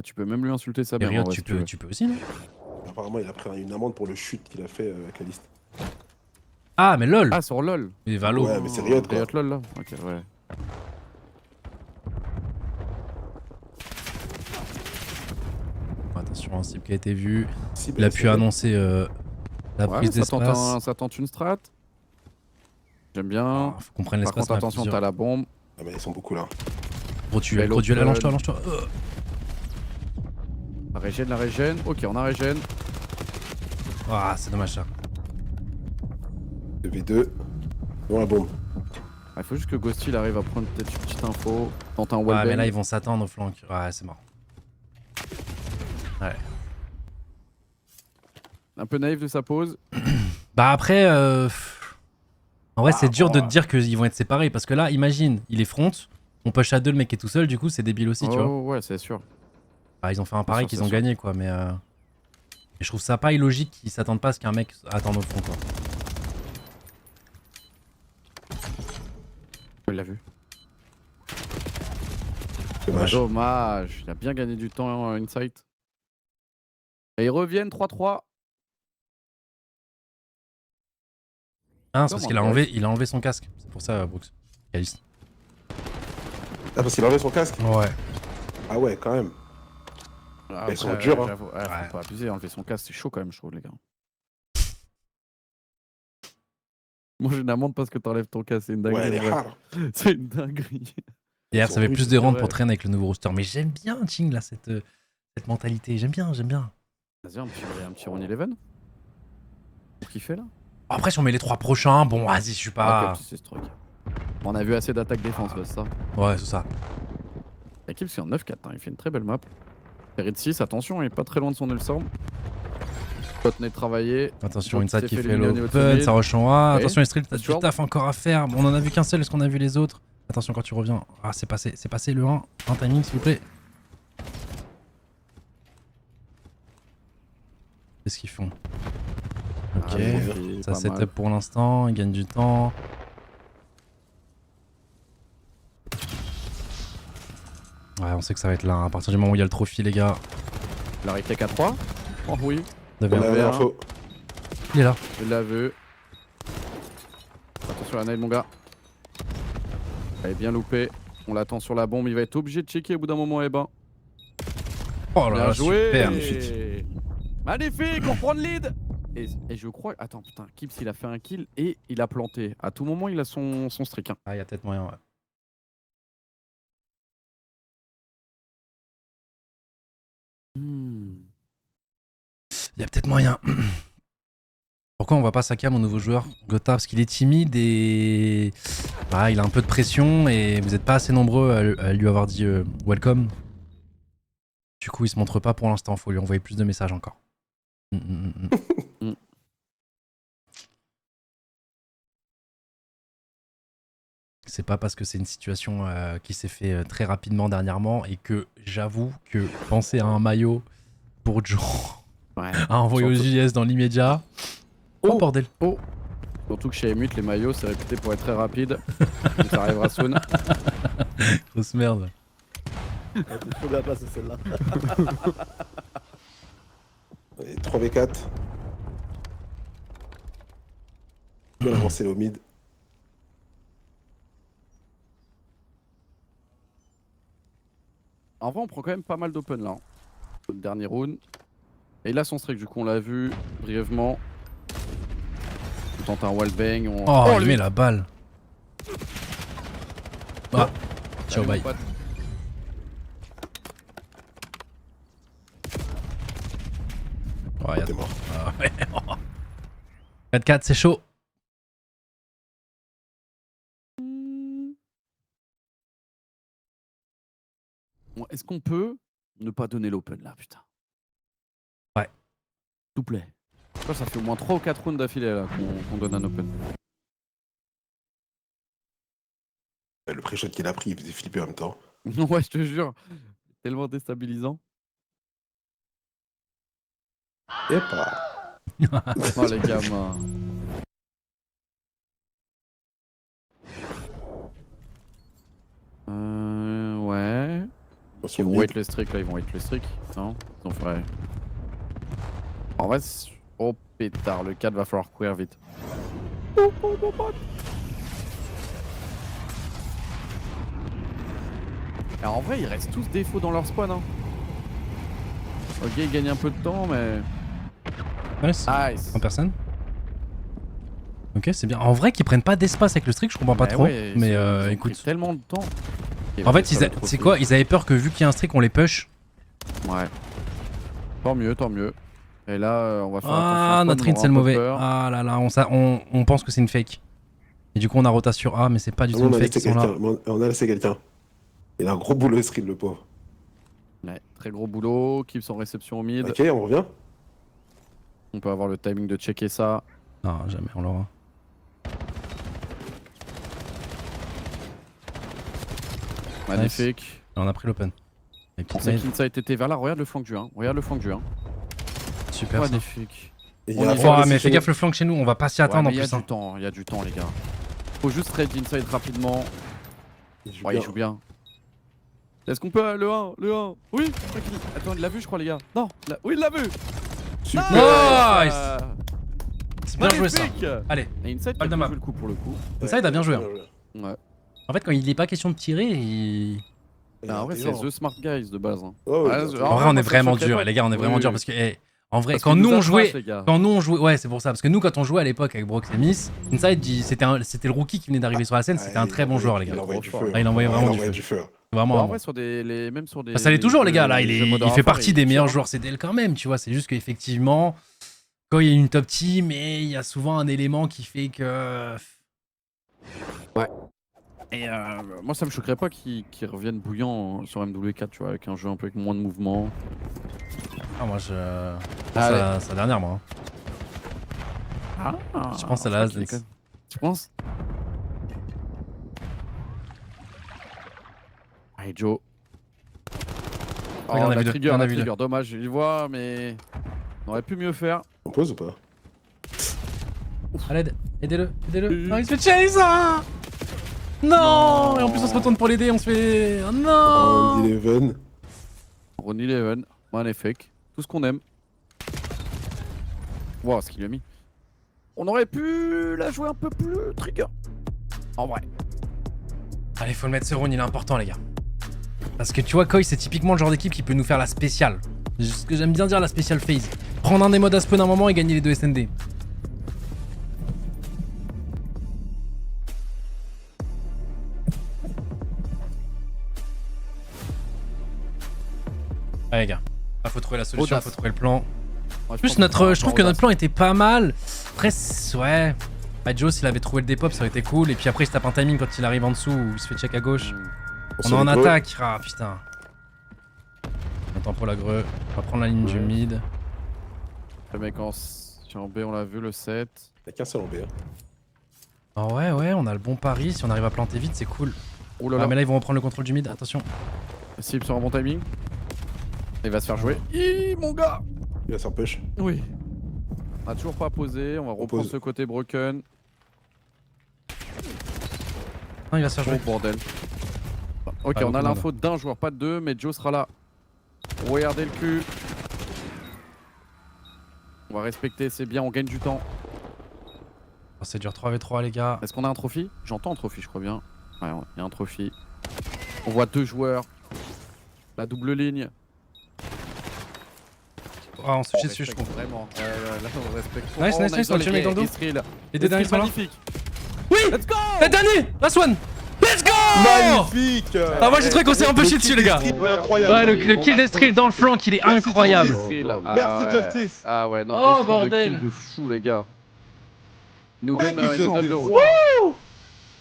Tu peux même lui insulter sa Et mère. Riot, en vrai, tu si tu veux. peux aussi, non? Apparemment, il a pris une amende pour le chute qu'il a fait avec la liste. Ah, mais lol! Ah, sur LoL. Mais Valo. Ouais, mais c'est Riot, quoi. Riot LoL là. Ok, ouais. Attention, un cible qui a été vu. Si, Il a bah, pu c'est annoncer la Ouais, prise d'espace. ça tente une strat. J'aime bien. Ah, faut qu'on prenne Par l'espace. contre, attention, t'as la bombe. Ah, mais ils sont beaucoup là. Gros duel, Belle gros duel, open. allonge-toi. La régène. Ok, on a régène. Ah, c'est dommage ça. 2v2. Dans la bombe. Il faut juste que Ghosty il arrive à prendre peut-être une petite info. Tente un Ouais, wallbang. mais là, ils vont s'attendre au flanc. Ouais, c'est marrant. Ouais. Un peu naïf de sa pose. Bah après, en vrai, c'est dur de ouais. te dire qu'ils vont être séparés parce que là, imagine, il est front, on push à deux, le mec est tout seul, du coup, c'est débile aussi, tu vois. Oh, ouais, c'est sûr. Ils ont fait un pari sûr, qu'ils c'est ont sûr. gagné quoi, mais et je trouve ça pas illogique qu'ils s'attendent pas à ce qu'un mec attende au fond quoi. Il l'a vu. Dommage. Dommage, il a bien gagné du temps Insight. Et ils reviennent 3-3. Ah, c'est parce Comment qu'il a on enlevé son casque. C'est pour ça, Brooks. Caliste. Ah, parce qu'il a enlevé son casque? Ouais. Ah ouais, quand même. Après, Ils sont durs, hein. j'avoue, Ouais. faut pas abuser, enlever son casque, c'est chaud quand même, je trouve, les gars. Moi, j'ai une amende parce que t'enlèves ton casque, c'est une Ouais, elle dinguerie. est en vrai. rare. C'est une dinguerie. Hier, sont ça fait riches, plus de c'est rounds vrai. pour traîner avec le nouveau roster. Mais j'aime bien, Ching, là, cette mentalité. J'aime bien. Vas-y, un petit Ron Eleven. Pour kiffer là. Après, si on met les 3 prochains, bon, vas-y, je suis pas. Ok, c'est ce truc. On a vu assez d'attaque-défense, là, c'est ça. Ouais, c'est ça. L'équipe, c'est en 9-4, hein. Il fait une très belle map. Ferid 6, attention, il est pas très loin de son Elstorm. Potney travailler. Attention, Donc, une side il qui s'est fait fait éliminer au l'open, timide. ça rush en A. Ouais. Attention, Estril, t'as du Sûr. taf encore à faire. Bon, on en a vu qu'un seul, est-ce qu'on a vu les autres? Attention quand tu reviens. Ah, c'est passé le 1. Un timing, s'il vous plaît. Qu'est-ce qu'ils font? Ok, ça setup pour l'instant, ils gagnent du temps. Ouais, on sait que ça va être là, hein. À partir du moment où il y a le trophy, les gars. La retake à 3. Oh oui, Devient. On a bien. l'info. Il est là. je l'ai vu. Attention à la nade, mon gars. Elle est bien loupée. On l'attend sur la bombe, il va être obligé de checker au bout d'un moment, eh ben. Oh là Bien là, joué. super. Magnifique, on prend le lead. Et je crois... Attends, putain, Kips, il a fait un kill et il a planté. À tout moment, il a son streak. Hein. Ah, il y a peut-être moyen, ouais. Hmm. Il y a peut-être moyen. Pourquoi on va pas saquer mon nouveau joueur, Gotha? Parce qu'il est timide et il a un peu de pression et vous n'êtes pas assez nombreux à lui avoir dit welcome. Du coup, il se montre pas pour l'instant. Faut lui envoyer plus de messages encore. C'est pas parce que c'est une situation qui s'est fait très rapidement dernièrement et que j'avoue que penser à un maillot pour Joe Ouais. à envoyer aux US dans l'immédiat. Oh bordel. Oh. Surtout que chez Emut, les maillots, c'est réputé pour être très rapide. Donc ça arrivera soon. Grosse merde. Faut bien passer celle-là. Allez, 3v4. Je vais avancer au mid. En vrai, on prend quand même pas mal d'open là. Hein. Le dernier round. Et il a son streak, du coup, on l'a vu brièvement. On tente un wallbang. On... Oh, il lui. met la balle. Ah, ciao, Salut, bye. mon pote. Ouais, y a T'es mort. Ah, ouais. 4-4, c'est chaud. Bon, est-ce qu'on peut ne pas donner l'open là, putain? Ouais. S'il vous plaît. Je crois que ça fait au moins 3 ou 4 rounds d'affilée là qu'on donne un open. Le pré-shot qu'il a pris, il faisait flipper en même temps. Ouais, je te jure. Tellement déstabilisant. Et pas. Oh les gamins. Ouais. Ils Ils vont wait le streak là, ils vont wait le streak. Non, ils ont fait. En vrai, oh pétard, le 4 va falloir courir vite. Alors en vrai, ils restent tous défauts dans leur spawn. Hein. Ok, ils gagnent un peu de temps, mais. Nice. Nice. En personne. Ok, c'est bien. En vrai, qu'ils prennent pas d'espace avec le streak, je comprends pas Bah trop. ouais, mais ils ont écoute. pris tellement de temps. En fait, c'est quoi? Ils avaient peur que vu qu'il y a un streak, on les push. Ouais. Tant mieux, tant mieux. Et là, on va faire Ah, attention. notre in, c'est le mauvais. Ah là là, on pense que c'est une fake. Et du coup, on a rota sur A, mais c'est pas du tout on une a fake. laissé Ils sont là. quelqu'un. On a laissé quelqu'un. Il a un gros boulot, Esril, le pauvre. Ouais, très gros boulot. Kips en réception au mid. Ok, on revient. On peut avoir le timing de checker ça. Non, jamais, on l'aura. Magnifique. On a pris l'open. Les On petites sait nades. qu'Inside était vers là. Regarde le flanc du 1. Regarde le flanc du 1. Super. Ça. Magnifique. Et il On y a y Far va, Oh, aussi mais chez fais nous. gaffe le flank chez nous, on va pas s'y attendre en Il y a plus. Hein. du temps, il y a du temps, les gars. Faut juste raid Inside rapidement. Il joue Ouais, il bien. joue bien. Est-ce qu'on peut le 1? Le 1? Oui, tranquille. Attends, il l'a vu, je crois, les gars. Non, oui, il l'a vu. Super. Nice. Euh, C'est bien joué ça. magnifique. Allez, Et Inside, Pas il de a map. bien joué le coup pour le coup. Inside a bien joué. Hein. Ouais. En fait, quand il est pas question de tirer, il... Bah, en vrai, c'est The Smart Guys de base. Hein. Ouais, ouais, Ouais, bien en sûr. En vrai, on est moi, ça me vraiment choquerait dur, pas. les gars, on est vraiment Oui, dur oui. parce que, en vrai, Parce quand qu'il nous nous on attrape, jouait, les gars. quand nous on jouait, ouais, c'est pour ça, parce que nous quand on jouait à l'époque avec Brox et Miss, Inside, c'était le rookie qui venait d'arriver sur la scène, c'était un très bon joueur, les gars. Il envoyait du feu. Ah, il envoyait vraiment du feu. du feu. Vraiment. Bah, en vraiment. vrai, sur des, même sur des. Bah, ça l'est toujours, les gars. Là, jeux il Modern fait Warfare, partie des il meilleurs tire. joueurs CDL quand même, tu vois. C'est juste qu'effectivement, quand il y a une top team, et il y a souvent un élément qui fait que. Et moi, ça me choquerait pas qu'ils reviennent bouillants sur MW4, tu vois, avec un jeu un peu avec moins de mouvement. Ah, moi, je. Allez. C'est la dernière, moi. Hein. Je pense à la qu'il est quand même- Tu penses? Allez, Joe. Oh, il y en a la vu deux, trigger, il y en a la vu trigger. Dommage, je le vois, mais on aurait pu mieux faire. On pose ou pas? Allez, aidez-le, aidez-le. Ah, il se fait chase, hein. Non. Et en plus, on se retourne pour l'aider, on se fait. Oh non. Oh, Eleven. Ronnie Eleven, magnifique. Tout ce qu'on aime. Wow, ce qu'il a mis. On aurait pu la jouer un peu plus trigger. En vrai. Allez, faut le mettre ce round, il est important, les gars. Parce que tu vois, Koi, c'est typiquement le genre d'équipe qui peut nous faire la spéciale. Ce que j'aime bien dire, la spéciale phase. Prendre un des modes à spawn un moment et gagner les 2 SND. Allez, les gars. Là, faut trouver la solution, Audace. faut trouver le plan. Ouais, En je plus, pense je trouve que notre plan était pas mal. Après, ouais. Bah, Joe, s'il avait trouvé le dépop, ça aurait été cool. Et puis après, il se tape un timing quand il arrive en dessous ou il se fait check à gauche. On est en attaque. Ah, putain. Attends pour la greu. On va prendre la ligne du mid. Le mec sur B, on l'a vu, le 7. Il n'y a qu'un seul en B. Hein. Oh, ouais, on a le bon pari. Si on arrive à planter vite, c'est cool. Oh là Ah, là, mais là, ils vont reprendre le contrôle du mid. Attention. Cible sur un bon timing. Il va se faire jouer. Hi, mon gars. Il va se faire push. Oui. On a toujours pas posé, on va reprendre pose. ce côté broken. Non, il va se faire Oh jouer. bordel. Ok, Pas on a beaucoup, l'info d'un joueur, pas de deux, mais Joe sera là. Regardez le cul. On va respecter, c'est bien, on gagne du temps. Oh, c'est dur 3v3, les gars. Est-ce qu'on a un trophy? J'entends un trophy, je crois bien. Ouais, il y a un trophy. On voit deux joueurs. La double ligne. Ah, on se chie On dessus, je respecte trouve. Vraiment. Là, on respecte. Nice, Oh, nice, on a nice, isolé on le tue, le mec dans le dos. Israël. Les deux derniers sont là. Magnifique. Oui. Let's go! La dernière. Last one. Let's go. Magnifique. Ah, moi, j'ai trouvé qu'on s'est un peu chié dessus, les gars. Incroyable. Ouais, le kill d'Estril dans le flanc, il est incroyable. Merci Justice. Ah ouais, non, Oh, des bordel. kills de fou, les gars. Il nous donne Justice. une de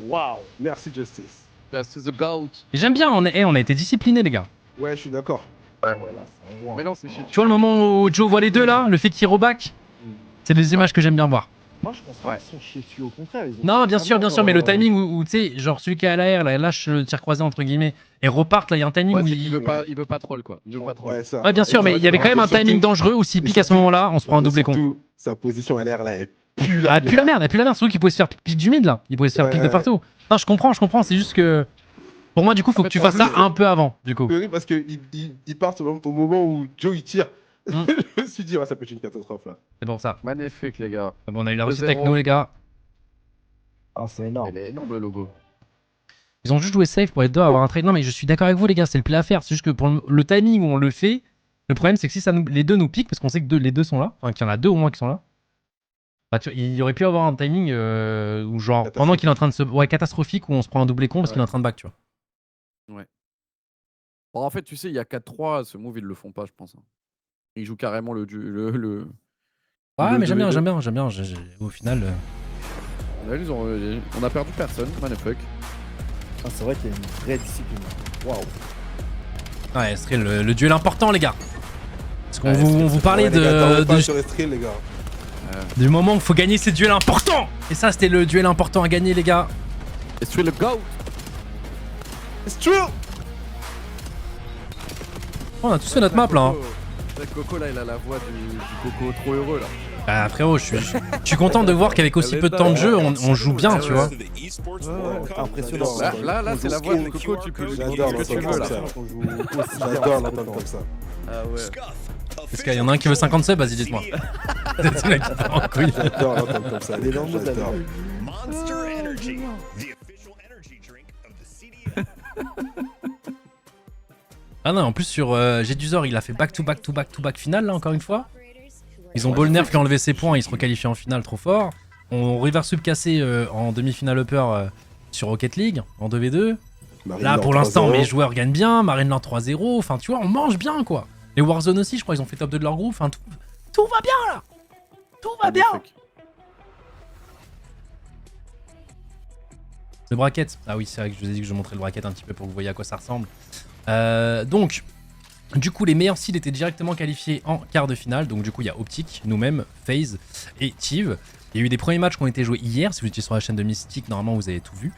Waouh. Merci Justice. That's the goat. Et j'aime bien, on a été disciplinés, les gars. Ouais, je suis d'accord. Mais non, c'est shit. Tu vois le moment où Joe voit les deux là, le fait qu'il reback, c'est des images que j'aime bien voir. Moi, je pense pas qu'ils sont chiés dessus, au contraire. Ils ont Non, bien sûr, mais le vraiment, timing où tu sais, genre celui qui est à l'air, là, lâche le tir croisé entre guillemets, et repart, là, il y a un timing Ouais, où c'est il. qu'il veut pas troll quoi. Il veut pas troll. Ouais, ça. Ouais, bien sûr, mais il y avait quand même un timing dangereux où s'il pique à ce moment-là, on se prend un doublé con. Surtout, sa position à l'air là, elle pue Ah, plus la merde, c'est celui qui pouvait se faire pique du mid là, il pouvait se faire Ouais, pique de ouais. partout. Non, je comprends, c'est juste que. Pour moi, du coup, faut que tu fasses ça un peu avant, du coup. horrible parce qu'il part au moment où Joe il tire. Mm. Je me suis dit, ouais, ça peut être une catastrophe là. C'est pour ça. Magnifique les gars. Bon, on a eu la réussite 2-0. avec nous, les gars. Ah, c'est énorme. Il est énorme le logo. Ils ont juste joué safe pour être deux à avoir un trade. Non, mais je suis d'accord avec vous, les gars, c'est le play à faire. C'est juste que pour le timing où on le fait, le problème, c'est que si les deux nous piquent, parce qu'on sait que les deux sont là, enfin qu'il y en a deux au moins qui sont là, bah, il y aurait pu avoir un timing où, genre, pendant qu'il est en train de se. Ouais, catastrophique, où on se prend un doublé con parce qu'il est en train de back, tu vois. Bon, en fait, tu sais, il y a 4-3, ce move, ils le font pas, je pense. Ils jouent carrément le. Ouais, mais j'aime bien, 2v2. Au final. Là, on a perdu personne, magnifique. Ah, c'est vrai qu'il y a une vraie discipline. Waouh. Ouais, Estril, le duel important, les gars. Parce qu'on Ouais, on vous parlait Ouais, les gars, t'en pas de- sur Estril, les gars. du moment où il faut gagner ces duels importants. Et ça, c'était le duel important à gagner, les gars. Est-ce que le GOAT? It's true. On a tous fait notre map là. Hein. Le Coco là, il a la voix du Coco trop heureux là. Bah frérot, je suis content de voir qu'avec aussi peu de temps de jeu, on joue bien, tu vois. Impressionnant. Là, c'est la voix du Coco, tu peux lui dire J'adore ce que tu veux là. J'adore l'entendre comme ça. Ah ouais. Est-ce qu'il y en a un qui veut 50 subs? Vas-y, dites-moi. C'est le mec qui part en couille. J'adore l'entendre comme ça. J'adore. Monster Energy, the official energy drink of the CDA. Ah non, en plus sur Jedusor, il a fait back-to-back finale là, encore une fois. Ils ont Bolnerf qui a enlevé ses points, il se requalifie en finale, trop fort. On reverse sub cassé en demi-finale upper sur Rocket League, en 2v2. Là, pour l'instant, mes joueurs gagnent bien, Marineland 3-0, enfin tu vois, on mange bien quoi. Les Warzone aussi, je crois, ils ont fait top 2 de leur groupe, enfin tout va bien là. Tout va bien. Le bracket. Ah oui, c'est vrai que je vous ai dit que je montrais le bracket un petit peu pour que vous voyez à quoi ça ressemble. Donc, du coup, les meilleurs seeds étaient directement qualifiés en quart de finale. Donc, du coup, il y a Optic, nous-mêmes, FaZe et Tiv. Il y a eu des premiers matchs qui ont été joués hier. Si vous étiez sur la chaîne de Mystique, normalement, vous avez tout vu.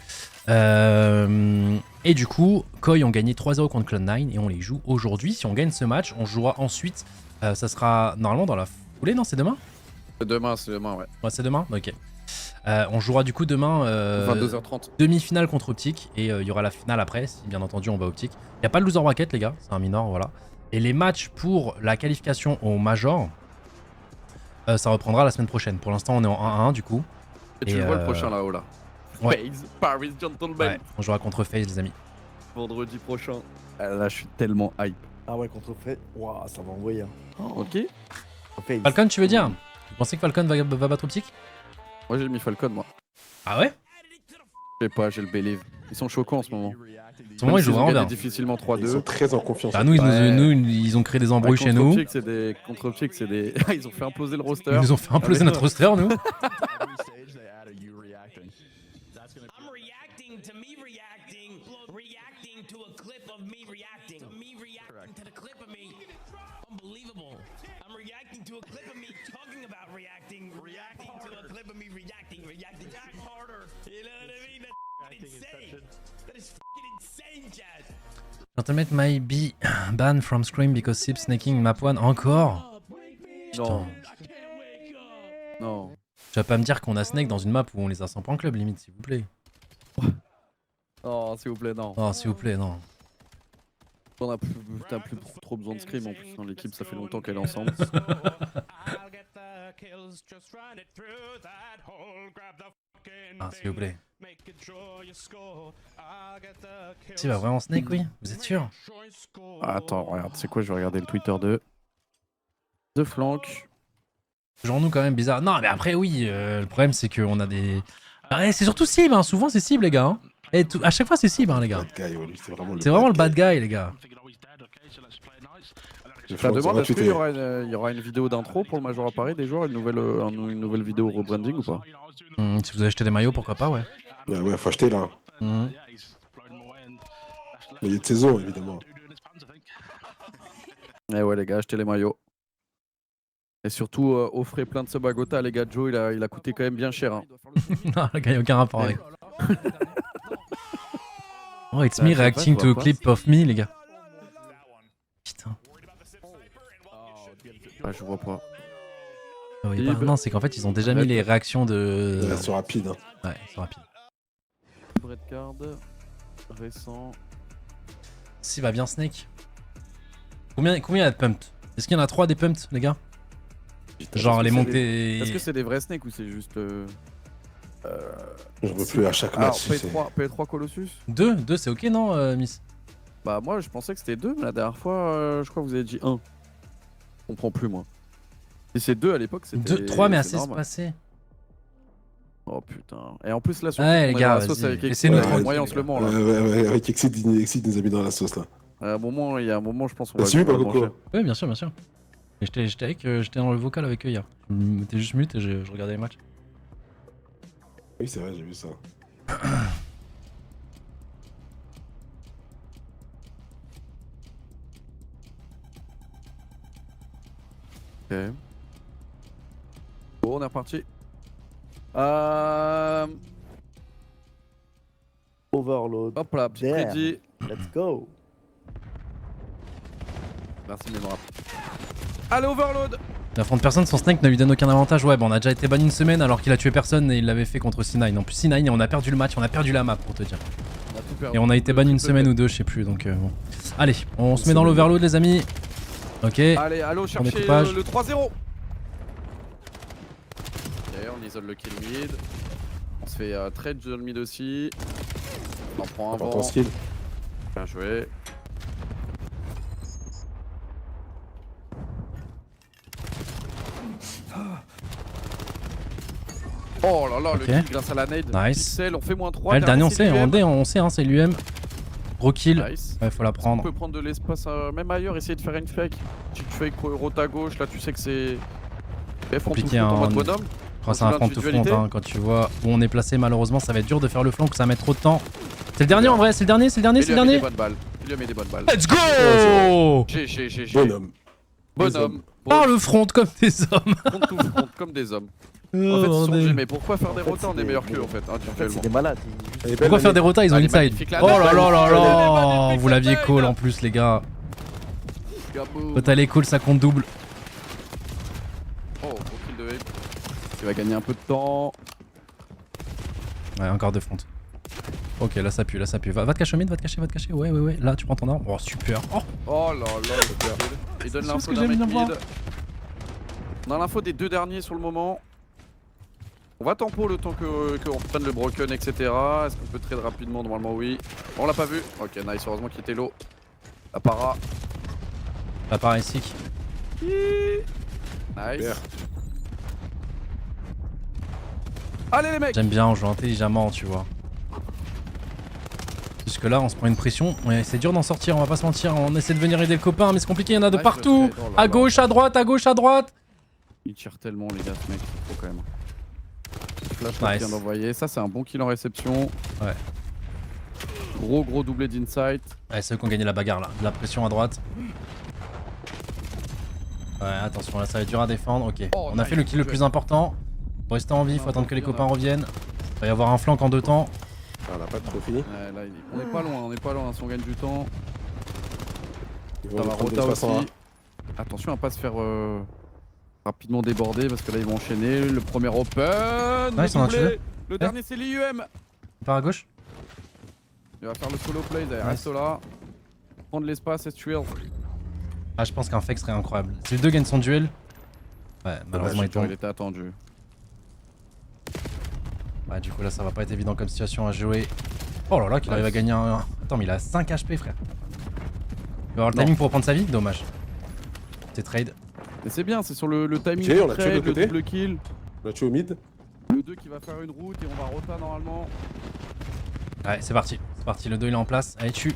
Et du coup, Koi ont gagné 3-0 contre Cloud9 et on les joue aujourd'hui. Si on gagne ce match, on jouera ensuite. Ça sera normalement dans la foulée, non? C'est demain? C'est demain, ouais. Ouais, c'est demain? Ok. On jouera du coup demain 22h30. demi-finale contre Optic et il y aura la finale après si bien entendu on va Optic. Il n'y a pas de loser bracket les gars, c'est un minor, voilà. Et les matchs pour la qualification au Major, ça reprendra la semaine prochaine. Pour l'instant on est en 1-1 du coup. Et tu le vois le prochain là-haut là. Ouais. FaZe, Paris Gentlemen. Ouais, on jouera contre FaZe les amis. Vendredi prochain. Là je suis tellement hype. Ah ouais, contre Fred, waouh, ça va envoyer. Ok. Falcon tu veux dire? Vous pensez que Falcon va battre Optic? Moi j'ai mis Falcon moi. Ah ouais? Je sais pas, j'ai le believe. Ils sont choquants en ce moment. En ce moment ils jouent vraiment bien. Difficilement Ils sont 3-2. très en confiance. Bah, nous, ils ont créé des embrouilles chez nous. Contre Optic, c'est des. Ils ont fait imploser le roster. Ils nous ont fait imploser notre roster nous. I'm reacting to me reacting to a clip of me reacting to the clip of me. Unbelievable. I'm reacting to a clip of me talking about reacting to a clip of me reacting harder. You know what I mean? That's insane. That is fucking insane, Chad. Gentleman might be banned from Scream because Sip snaking map 1 encore. Non. Non. Tu vas pas me dire qu'on a Snake dans une map où on les a 100 points club limite s'il vous plaît. Oh, s'il vous plaît, non. Oh s'il vous plaît non. T'as plus trop besoin de scrim en plus dans l'équipe, ça fait longtemps qu'elle est ensemble. Ah s'il vous plaît. Tu vas vraiment Snake oui? Vous êtes sûr? Ah, attends, regarde, c'est quoi, je vais regarder le Twitter de Flank. Genre nous quand même bizarre. Non mais après oui, le problème c'est qu'on a des... Ouais, c'est surtout cible, hein. Souvent c'est cible les gars. Hein. Et à chaque fois c'est cible hein, les gars. C'est vraiment le bad guy les gars. Je la demande, est-ce qu'il y aura une vidéo d'intro pour le Major à Paris des joueurs, une nouvelle vidéo rebranding ou pas? Si vous avez acheté des maillots, pourquoi pas, ouais. Ouais, faut acheter là. Mais il y a de saison évidemment. Eh ouais les gars, achetez les maillots. Et surtout, offrez plein de subs à Gotha, les gars. Joe, il a coûté quand même bien cher. Hein. Non, le gars, il n'y a aucun rapport avec. Oh, it's me reacting to a clip of me, les gars. Putain. Ah, je vois pas. Oh, non, c'est qu'en fait, ils ont déjà mis les réactions de. Elles sont rapides. Hein. Ouais, elles sont rapides. Red card. Récent. Si, va bien Snake. Combien il y a de pumped? Est-ce qu'il y en a 3 des pumped, les gars? Genre les montées. Est-ce que c'est des vrais snakes ou c'est juste. Je veux plus à chaque match. P3 Colossus 2 c'est ok, non, Miss? Bah, moi je pensais que c'était 2, mais la dernière fois, je crois que vous avez dit 1. Je comprends plus, moi. Si c'est 2 à l'époque, c'était. 2, 3, mais assez espacé. Oh putain. Et en plus, là, sur ouais, les gars, c'est notre moyen en ce moment là. Ouais, avec Exit nous a mis dans la sauce là. Il y a un moment, je pense qu'on va. T'as suivi pas Coco? Oui, bien sûr, bien sûr. J'étais dans le vocal avec eux hier. Je me mettais juste mute et je regardais les matchs. Oui, c'est vrai, j'ai vu ça. Ok. Bon, on est reparti. Overload. Hop là, petit Damn. crédit. Let's go. Merci mémorable. Allez, overload. Il affronte personne, son Snake ne lui donne aucun avantage. Ouais, bon, on a déjà été banni une semaine alors qu'il a tué personne et il l'avait fait contre C9. En plus, C9, on a perdu le match, on a perdu la map pour te dire. On a tout perdu. Et on a été banni une semaine ou deux, je sais plus. Donc bon. Allez, on se met dans l'overload, les amis. Ok. Allez, allô, chercher découpage. le 3-0. Ok, on isole le kill mid. On se fait trade dans le mid aussi. On en prend un Prends vent. ton skill. Bien joué. Oh là là, Ok. le kill grâce à la nade. Nice. Pixel, on fait moins 3. Ouais, le dernier, on sait, on sait, hein, c'est l'UM. Gros kill. Nice. Ouais, faut la On prendre. peut prendre de l'espace même ailleurs, essayer de faire une fake. Tu fake rota gauche, là tu sais que c'est. F, on Compliqué, touche en hein, mode bonhomme. Quand c'est un front to front, hein, quand tu vois où on est placé, malheureusement, ça va être dur de faire le flanc, que ça met trop de temps. C'est le dernier en vrai, c'est le dernier, c'est le dernier, Il c'est lui le a mis des dernier. bonnes balles. Il lui a mis des bonnes balles. Let's go! GG. Bonhomme. Bonhomme. Par le front comme des hommes. Front to front, comme des hommes. En fait, ils se sont dit, mais pourquoi faire des En fait, rotas? On c'est est des- meilleurs qu'eux en fait, En fait, individuellement. c'est des malades. Elle est belle, Pourquoi la faire des nade. rotas, ils ont Elle est inside. magnifique, la Oh nade. là là là Elle est là. magnifique, Vous l'aviez cette call nade. en plus, les gars. Gabo. Quand elle est cool, ça compte double. Oh, gros kill de Ape. Il va gagner un peu de temps. Ouais, encore deux front. Ok, là ça pue, là ça pue. Va te cacher au mid, va te cacher. Ouais. Là, tu prends ton arme. Oh, super. Oh, Oh là là, le kill. Il donne C'est l'info ce que d'un j'aime mec bien voir. mid. On a l'info des deux derniers sur le moment. On va tempo le temps qu'on reprenne le broken, etc. Est-ce qu'on peut trade rapidement? Normalement, oui. On l'a pas vu. Ok, nice. Heureusement qu'il était low. La para. là pareil, sick. Nice. Super. Allez les mecs. J'aime bien, on joue intelligemment, tu vois. Jusque là, on se prend une pression. Ouais, c'est dur d'en sortir, on va pas se mentir. On essaie de venir aider le copain, mais c'est compliqué, il y en a de Ouais, partout. je sais. Oh là À là. gauche, à droite, à gauche, à droite. Il tire tellement les gars, ce mec. Faut quand même. Flash Nice. vient d'envoyer. Ça, c'est un bon kill en réception. Ouais. Gros doublé d'insight. Ouais, c'est eux qui ont gagné la bagarre là. De la pression à droite. Ouais, attention, là ça va être dur à défendre. Ok, Oh, on a nice. fait le kill le plus important. Pour rester en vie, faut attendre que les copains reviennent. Il va y avoir un flank en deux temps. Ah, on a pas trop fini. Ouais, là, on est pas loin, si on gagne du temps. Ils Ça vont va nous prendre de rota toute façon, aussi. Attention à pas se faire rapidement déborder parce que là ils vont enchaîner. Le premier open. Ouais, ils sont en doublé. tué. Le dernier c'est l'IUM. Par à gauche. Il va faire le solo play, il Nice. reste là. Prendre l'espace, S-Twirl. Ah, je pense qu'un fake serait incroyable. Si les deux gagnent son duel. Ouais, malheureusement il tombe. Il était attendu. Ouais, du coup là ça va pas être évident comme situation à jouer. Oh là là, qu'il arrive à gagner un. Attends, mais il a 5 HP, frère. Il va avoir le Non. timing pour reprendre sa vie? Dommage. C'est trade. Mais c'est bien, c'est sur le timing J'ai, du on l'a tué de trade, l'autre le côté. double kill. On a tué au mid. Le 2 qui va faire une route et on va rota normalement. Ouais, c'est parti. C'est parti, le 2 il est en place. Allez, tue.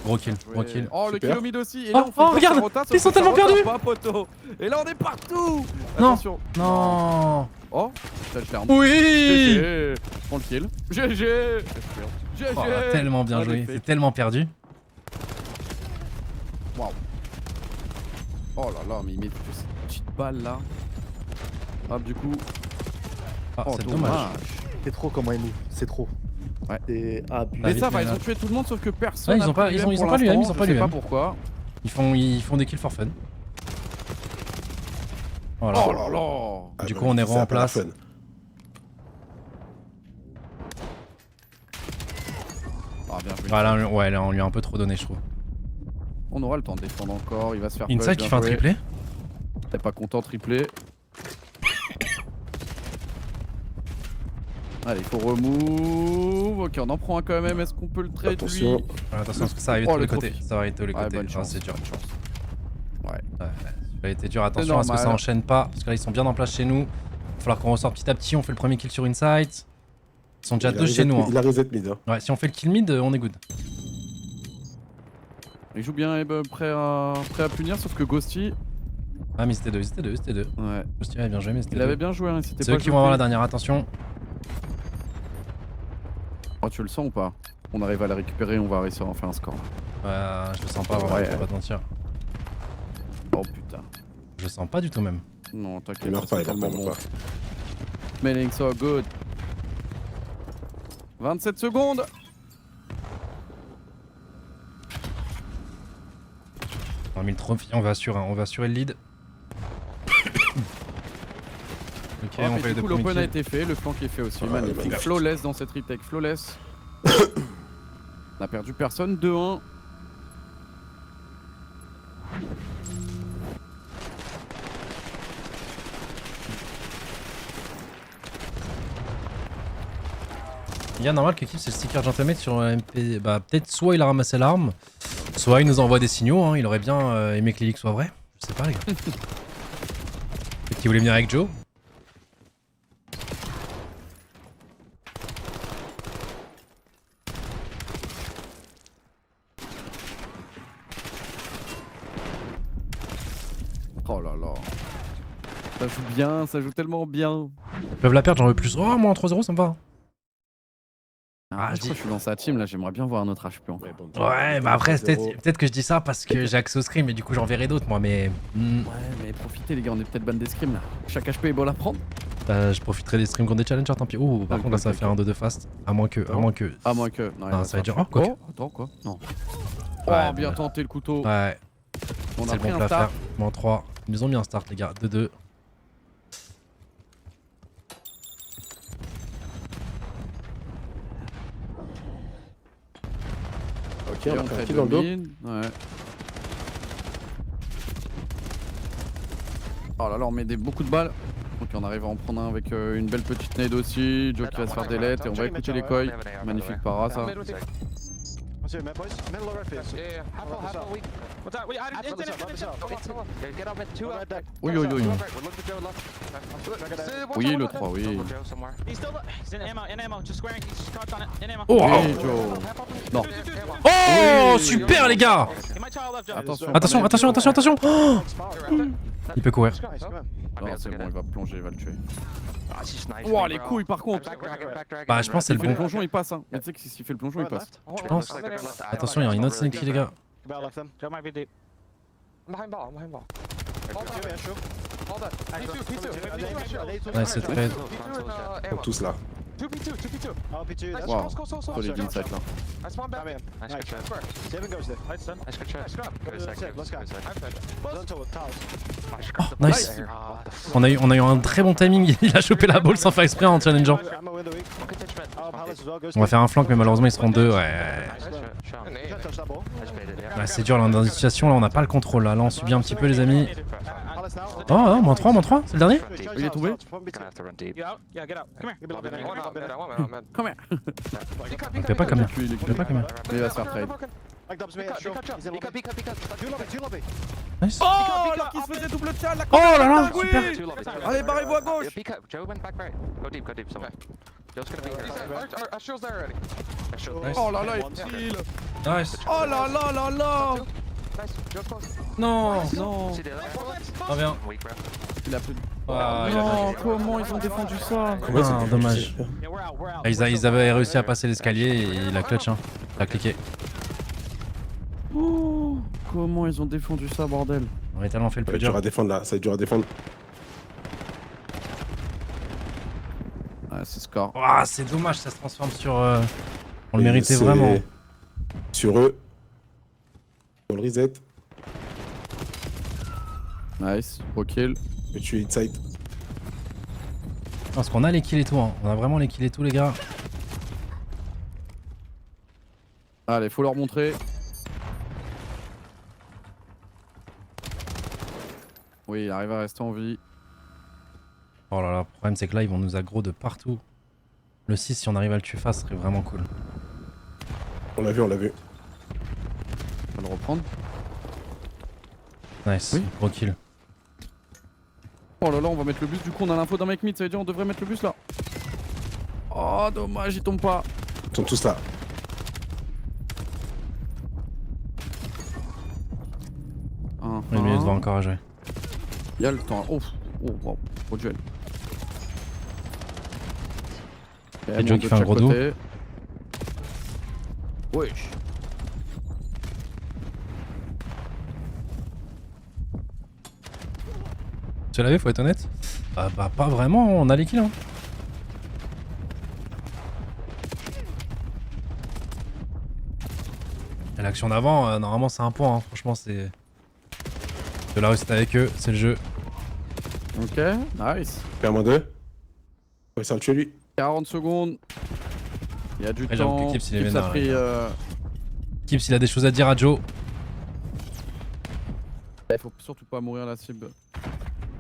Gros kill, gros kill. Oh, le Super. kill au mid aussi. Et Oh, là, on fait oh, pas regarde, sa rota, sauf ils sont que ça tellement rota perdus. pas, poteau. Et là, on est partout. Non. Attention. Non. Oh, putain, je l'ai Oui. GG. Prends le kill. GG. GG. Oh, tellement bien Ah, joué, les c'est fakes. tellement perdu. Waouh. Oh là là, mais il met cette petite balle là. Hop, du coup. Ah, Oh, c'est dommage. C'est trop comment il move, c'est trop. Ouais. C'est abusé. Mais vite ça va, fait, ils là. ont tué tout le monde sauf que personne. Ouais, ils n'a ont pas- pris ils l'UM ont- ils pour ont pas l'UM, l'instant, ils ont pas je sais l'UM. pas pourquoi. Ils font des kills for fun. Voilà. Oh là là. Ah, Du bah, coup, on est ça a en pas l'air place. fun. Ah, bien joué. Voilà, ouais, là on lui a un peu trop donné, je trouve. On aura le temps de défendre encore, il va se faire Inside qui fait un triplé. T'es pas content, triplé. Allez, il faut remove. Ok, on en prend un quand même. Est-ce qu'on peut le trade lui? Attention. Ouais, attention parce que ça arrive de Oh, tous les le côtés. trophy. Ça va arriver de tous les Ouais, côtés. bonne Ah, chance. c'est dur. Bonne chance. Ouais. Ouais, ça a été dur. Attention à ce que ça normal. enchaîne pas. Parce que là ils sont bien en place chez nous. Il va falloir qu'on ressort petit à petit. On fait le premier kill sur Inside. Ils sont déjà Il a deux reset- chez nous. Hein. Il a reset mid. Hein. Ouais, si on fait le kill mid, on est good. Il joue bien et prêt à punir, sauf que Ghosty. Ah, mais c'était deux. Ouais. Ghosty avait bien joué, mais c'était Il deux. avait bien joué, hein, il s'était C'est pas eux qui vont avoir la jeté. dernière. Attention. Oh, tu le sens ou pas? On arrive à la récupérer, on va réussir à en faire un score. Je le sens pas vraiment, Ouais. je vais pas te mentir. Oh putain. Je le sens pas du tout même. Non, Il t'inquiète, meurt c'est pas, il tellement meurt bon. pas. Smelling so good. 27 secondes. On a mis le trophy, on va assurer le lead. Ok, Oh, on mais fait les du deux coup, premiers l'open a kills. été fait, le flank est fait aussi. Ouais, Magnifique. magnifique. Flawless dans cette retake, flawless. On a perdu personne, 2-1. Il y a normal qu'équipe c'est le sticker Gentamate sur MP. Bah peut-être soit il a ramassé l'arme, soit il nous envoie des signaux, hein. Il aurait bien aimé que les leaks soient vrais. Je sais pas les gars. Peut-être qu'il voulait venir avec Joe. Oh là là. Ça joue bien, ça joue tellement bien. Ils peuvent la perdre, j'en veux plus. Oh moi en 3-0 ça me va. Ah, je je crois dis- que je suis dans sa team là, j'aimerais bien voir un autre HP encore. Ouais, bon, Ouais bah après peut-être que je dis ça parce que j'ai accès au scrim et du coup j'en verrai d'autres moi mais... Ouais, mais profitez les gars, on est peut-être ban des scrims là. Chaque HP est bon à prendre. Je profiterai des streams contre des challengers tant pis. Oh par Ok, contre là ça va ok, faire un 2-2 fast. À moins que... À moins que. Non, il Ah, ça va être dur. Oh, quoi que- attends quoi. Non. Ouais, Oh, bien ouais. tenté le couteau. Ouais, On c'est a le pris bon un plat à start. faire. Bon 3. Ils nous ont mis un start les gars. 2-2. Ok, Et on a on fait un fait kill dans le dos. mid. Ouais. Oh là là, on met beaucoup de balles. Ok, on arrive à en prendre un avec une belle petite nade aussi. Joe qui va se faire delete et on va écouter les coils. Magnifique para ça. Vas-y, mais boys, middle or right face. Oui, oui, oui. Oui, le 3, oui. Oh, Oui, Joe. Non. oh super les gars. Attention. Attention, attention, attention, attention. Oh, il peut courir. Non, c'est bon, il va plonger, il va le tuer. Wow, les couilles par contre. Bah je pense que c'est S'il le fait le bon. plongeon, il passe. Hein. Mais tu sais que s'il fait le plongeon, il passe. Je pense. Attention, il y a une autre sneaky les gars. Ouais c'est très... Ils sont tous là. Wow, solide insight là. Nice. On a eu un très bon timing. Il a chopé la balle sans faire exprès en challengeant. On va faire un flank mais malheureusement ils seront deux. Ouais. Ouais, c'est dur là dans une situation là on n'a pas le contrôle là. Là on subit un petit peu les amis. Oh, oh moins 3, c'est le dernier. Il est tombé. Come here. Il fait pas comme ça. Il Il fait pas comme ça. il va se faire trade. Nice. Oh, alors qu'il se faisait double chat la Oh là là, oui. super. Allez, barrez-vous à gauche. Oh là là, il kill. Nice. Oh là là là là. Non. Non. Reviens. Il a plus de... Ah, il a- Non, comment ils ont défendu ça? Ah, dommage. Ah, ils avaient réussi à passer l'escalier et il a clutch hein. Il a cliqué. Oh, comment ils ont défendu ça, bordel? On aurait tellement fait le Ça va plus être dur dur. à défendre là, ça va être dur à défendre. Ouais, c'est score. Ah, c'est dommage, ça se transforme sur... On le Et méritait c'est vraiment. Sur eux. On le reset. Nice, pro kill. Et tu es inside. Parce qu'on a les kills et tout, hein. On a vraiment les kills et tout les gars. Allez, faut leur montrer. Oui, il arrive à rester en vie. Oh là là, le problème c'est que là ils vont nous aggro de partout. Le 6 si on arrive à le tuer face serait vraiment cool. On l'a vu, on l'a vu. On va le reprendre. Nice, Oui. gros kill. Oh là là, on va mettre le bus. Du coup, on a l'info d'un mec mid. Ça veut dire on devrait mettre le bus là. Oh, dommage, il tombe pas. Ils sont tous là. Le milieu devant encore à jouer. Il y a le temps. Oh, oh, wow. Gros duel. Et Joe qui fait un gros dos. Wesh. Tu l'avais, faut être honnête? Bah pas vraiment, on a les kills hein. Et l'action d'avant, normalement c'est un point, hein. Franchement c'est... De là où c'est avec eux, c'est le jeu. Ok, nice. Fais un moins 2. Ouais, ça le tuer lui. 40 secondes. Il y a du Après, j'avoue temps. que Kips, il est Kips a vénère, pris. les Kips, il a des choses à dire à Joe. Il faut surtout pas mourir la cible.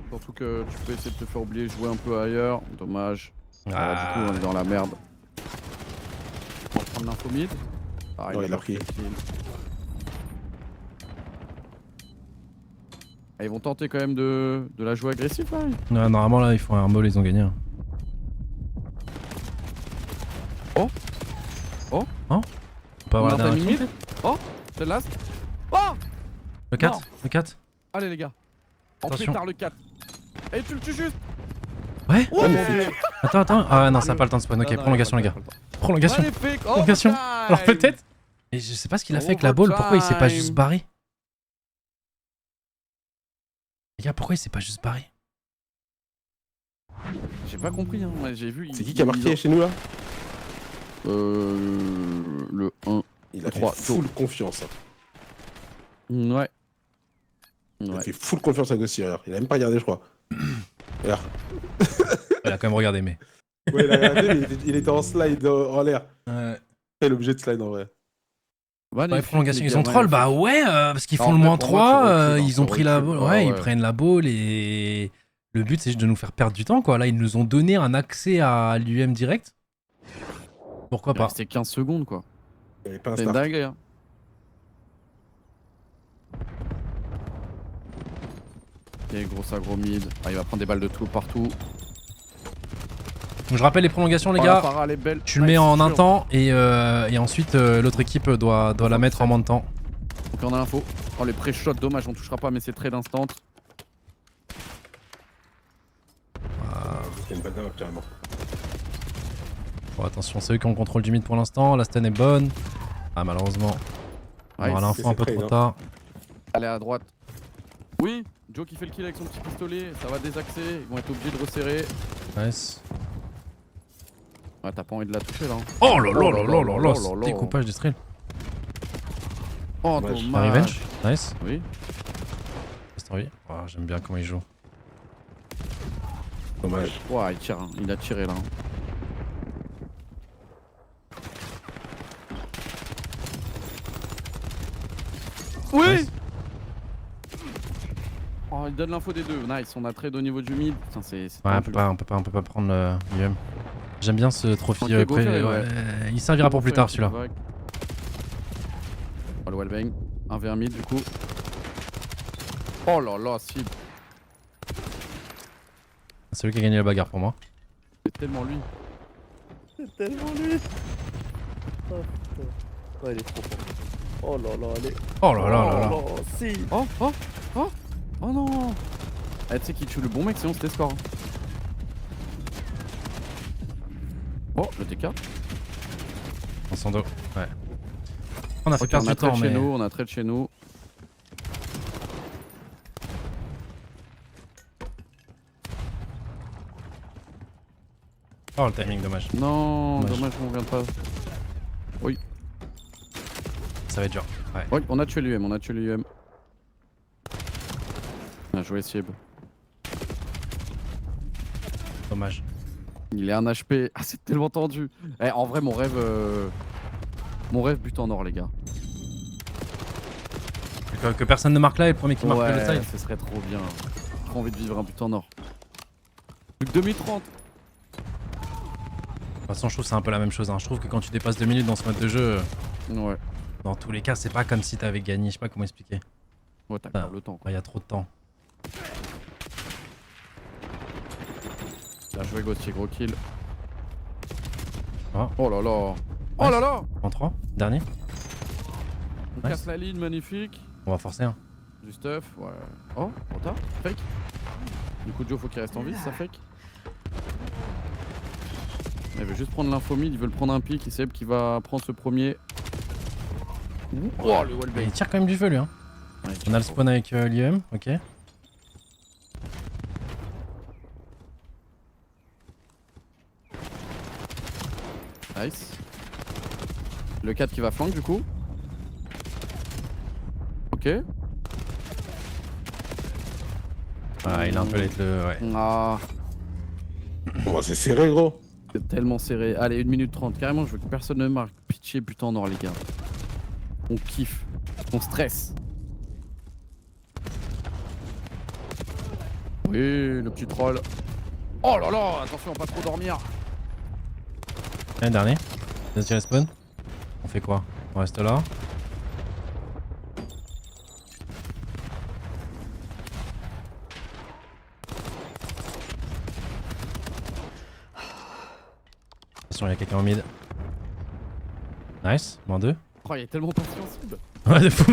Surtout que tu peux essayer de te faire oublier, jouer un peu ailleurs. Dommage. Alors, du coup, on est dans la merde. On va prendre l'info mid. Ah, Ouais, il l'a pris. Ah, ils vont tenter quand même de la jouer agressive là. Ouais, normalement, là, ils font un ball, ils ont gagné. Hein. Oh. On peut avoir On la a dernière mid. kill. Oh, c'est le last. Oh. Le 4 Non. Le 4 Allez les gars. En Attention. pétard le 4. Et tu le tues juste. Ouais Magnifique. Attends. Ah non, ça n'a pas le temps de spawn. Ok, Non, non, prolongation, il les a gars. pas le temps. Prolongation. Magnifique. Prolongation. Overtime. Alors peut-être. Et je sais pas ce qu'il a fait avec la ball. Pourquoi il s'est pas juste barré? Les gars, pourquoi il s'est pas juste barré? J'ai pas compris, hein. Moi, j'ai vu. C'est qui a marqué chez nous là? Le 1. Il a fait 3, full confiance. Ouais. Il a Ouais. fait full confiance à Ghost Rider. Il a même pas regardé, je crois. Regarde. Il a quand même regardé, mais. Ouais, il a regardé, mais il était en slide en l'air. Ouais. Il est obligé de slide en vrai. Ouais, prolongation, ils ont troll, bah ouais, parce qu'ils font le moins 3, ils ont pris la balle, ouais, ils prennent la balle et le but c'est juste de nous faire perdre du temps quoi. Là, ils nous ont donné un accès à l'UM direct. Pourquoi pas? C'était 15 secondes quoi. Il n'y avait pas un C'est une start. dingue. Hein. Ok, gros aggro mid. Ah, il va prendre des balles de tout partout. Donc je rappelle les prolongations les Oh, la gars. para, elle est belle. Tu le mets en Nice, un sûr. temps et ensuite l'autre équipe doit la mettre en moins de temps. Ok, on a l'info. Oh, les pré-shots, dommage, on touchera pas, mais c'est trade instant. C'est une balle d'un carrément. Bon, attention, c'est eux qui ont le contrôle du mid pour l'instant. La stun est bonne. Ah, malheureusement, on aura l'info un peu trade, trop hein. tard. Allez à droite. Oui, Joe qui fait le kill avec son petit pistolet. Ça va désaxer. Ils vont être obligés de resserrer. Nice. Ouais, t'as pas envie de la toucher là. Hein. Oh là là là là là là, là là. découpage du trail. Oh, Dommage. La dommage. revenge, nice. Oui. Reste en vie. Oh, j'aime bien comment il joue. Dommage. Ouais, il tire. Hein. Il a tiré là. Hein. Oui. Nice. Oh, il donne l'info des deux. Nice, on a trade au niveau du mid. Putain, c'est Ouais, tendu. on peut pas prendre le UM. J'aime bien ce trophy. Ok, go près- faire, ouais, ouais. il servira pour plus tard celui-là. Oh, le wallbang. 1v1 mid du coup. Oh là là, cible. C'est lui qui a gagné la bagarre pour moi. C'est tellement lui. C'est tellement lui. Oh putain. Ouais, il est trop fort. Oh là là, allez. Oh là là là là. Oh, si. Oh, oh, oh, oh non. Eh, tu sais qui tue le bon mec, sinon c'était score. Oh, le TK. En son dos. Ouais. On a fait Ok, perdre on a du temps, trade chez mais. nous, on a trade chez nous. Oh, le timing, dommage. Non, Dommage. dommage qu'on vient pas. Ça va être dur. Ouais. Oui, on a tué l'UM, on a tué l'UM. On a joué Sieb. Dommage. Il est un HP. Ah, c'est tellement tendu. Eh, en vrai, mon rêve but en or, les gars. Que personne ne marque là et le premier qui marque le Ouais, side. ce serait trop bien. J'ai trop envie de vivre un but en or. Plus que 2030. De toute façon, je trouve que c'est un peu la même chose. Hein. Je trouve que quand tu dépasses 2 minutes dans ce mode de jeu, Ouais. dans tous les cas, c'est pas comme si t'avais gagné. Je sais pas comment expliquer. Ouais, t'as Ah. grave le temps. Quoi. Il y a trop de temps. Bien joué, Gauthier, gros kill. Ah. Oh là là. Nice. Oh là là. En 3, dernier. On Nice. casse la ligne, magnifique. On va forcer. Hein. Du stuff, ouais. Oh, retard, fake. Du coup, Joe, faut qu'il reste en vie, ça fake. Il veut juste prendre l'info mid, il veut le prendre un pic. Et Seb qui va prendre ce premier. Oh, le Mais wallbang. il tire quand même du feu lui. Hein. Ouais, On a le spawn avec l'IEM, ok. Nice. Le 4 qui va flank du coup. Ok. Ah, il a un peu le. Ouais. Ah, Bon, c'est serré, gros. c'est tellement serré. Allez, 1 minute 30. Carrément, je veux que personne ne marque. Pitié, but en or, les gars. On kiffe. On stresse. Oui, le petit troll. Oh là là, attention, pas trop dormir. Un dernier. Deuxième spawn. On fait quoi? On reste là. Attention, il y a quelqu'un en mid. Nice, moins 2. Oh, il est tellement patient, Sib. Ouais, de fou.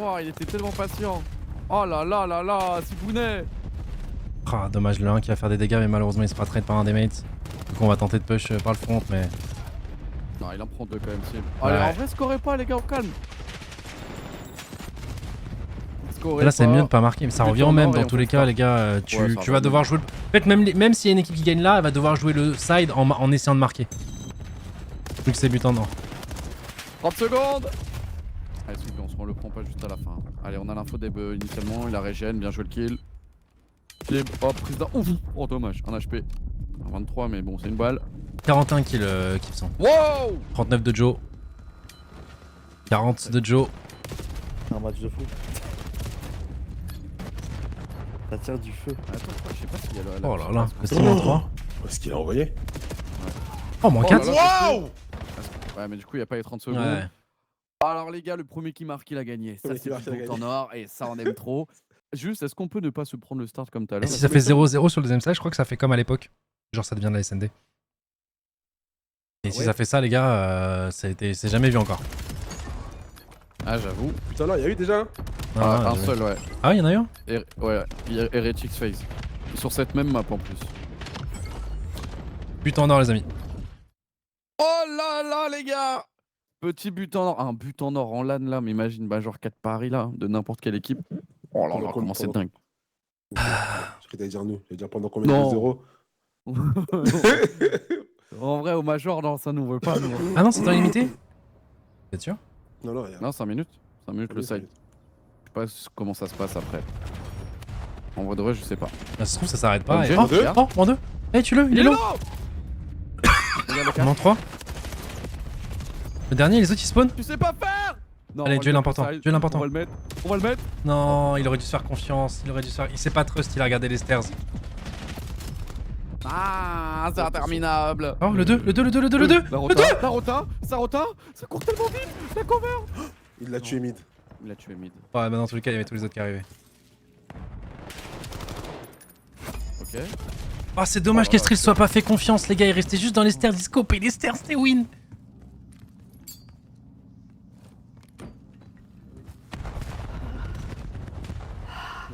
Oh, il était tellement patient. Oh là là là là, Sibounet. Ah, dommage, le 1 qui va faire des dégâts, mais malheureusement il se fera trade par un des mates. Donc on va tenter de push par le front, mais. Non, il en prend 2 quand même, Sib. Allez, en vrai, scorez pas, les gars, au calme. Scorez Là, c'est pas. mieux de pas marquer, mais ça But revient en au même or et dans on tous les fait cas, ça. les gars. Ouais, ça Tu va vas devoir jouer. En fait, même s'il y a une équipe qui gagne là, elle va devoir jouer le side en essayant de marquer. Vu que c'est but en or. 30 secondes. Allez, s'il vous plaît, on le prend pas juste à la fin. Allez, on a l'info d'Eb initialement, il a régène, bien joué le kill. Flip, hop, prise d'un. Ouf. Oh, dommage, 1 HP. 23, mais bon, c'est une balle. 41 kills, Kipson. Wow. 39 de Joe. 40 de Joe. Un match de fou. Ça tire du feu. Attends, je sais pas s'il y a la. Oh là là, le stream en 3. Est-ce qu'il a envoyé? Oh, moins Oh 4. là là, Waouh! Ouais, mais du coup, il n'y a pas les 30 secondes. Ouais. Alors, les gars, le premier qui marque, il a gagné. Ça, Premier qui c'est marque, il a du gagné. en or et ça, on aime trop. Juste, est-ce qu'on peut ne pas se prendre le start comme tout à Et l'heure? si ça fait 0-0 sur le deuxième side, je crois que ça fait comme à l'époque. Genre, ça devient de la SND. Et si ouais. ça fait ça, les gars, c'est jamais vu encore. Ah, j'avoue. Putain, là, il y a eu déjà un. Non, Ah, non, un jamais. seul, ouais. Ah, il y en a eu un? Ouais, il y a Heretics Phase. Sur cette même map en plus. But en or, les amis. Oh là là, les gars! Petit but en or. Un but en or en LAN là, mais imagine, bah, genre 4 paris là, de n'importe quelle équipe. Oh là là, comment c'est dingue. Je croyais que t'allais dire nous. J'allais dire pendant combien Non. de 0? En vrai, au Major, non, ça nous veut pas, nous. Ah non, c'est temps limité? T'es sûr? Non, non, regarde. Non, 5 minutes. 5 minutes le side. Je sais pas comment ça se passe après. En vrai de vrai, je sais pas. Ça se trouve, ça s'arrête pas. Ok, Et... moins Oh, deux. oh, moins 2. Eh, tue-le, il est low. Regarde le cas. Moins 3. Le dernier, les autres ils spawn? Tu sais pas faire! Non, Allez, on va tuez le mettre l'important, au side. tuez l'important. On va le mettre. On va le mettre. Non, il aurait dû se faire confiance. Il s'est pas trust, il a regardé les stairs. Ah, c'est interminable. Oh, le 2, le 2, le 2, le 2, le 2. La rota, ça court tellement vite. La cover. Il l'a tué mid. Il a tué mid. Ouais, bah dans tous les cas, il y avait tous les autres qui arrivaient. Ok. Oh, c'est dommage qu'Estril soit pas fait confiance, les gars. Il restait juste dans les stairs, il scopait les stairs, c'était win.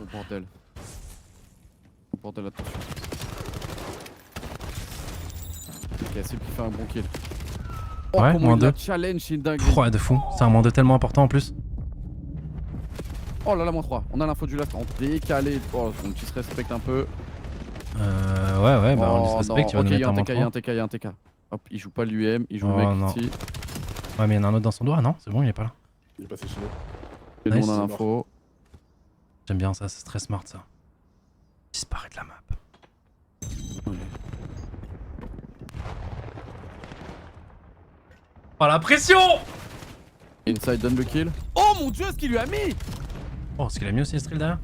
Oh bordel. Oh bordel, attention. Ok, c'est qui fait un bon kill. Oh, Ouais, comment moins il la 2. challenge, c'est une dingue. Ouais, de fou. C'est un moins 2 tellement important en plus. Oh là là, moins 3. On a l'info du last en décalé. Oh, son petit se respecte un peu. Ouais, bah on Oh, lui respecte, il va ok, nous il y mettre a un un moins TK, il y a 3. un TK, il y a un TK. Hop, il joue pas l'UM, il joue Oh, le non. mec ici. Ouais, mais il y en a un autre dans son doigt, non? C'est bon, il est pas là. Il est passé chez nous. Et nous, Nice. on a l'info. J'aime bien ça, c'est très smart ça. Disparaît de la map. Oh la pression! Inside donne le kill. Oh mon dieu, ce qu'il lui a mis! Oh, est-ce qu'il a mis aussi Estril derrière?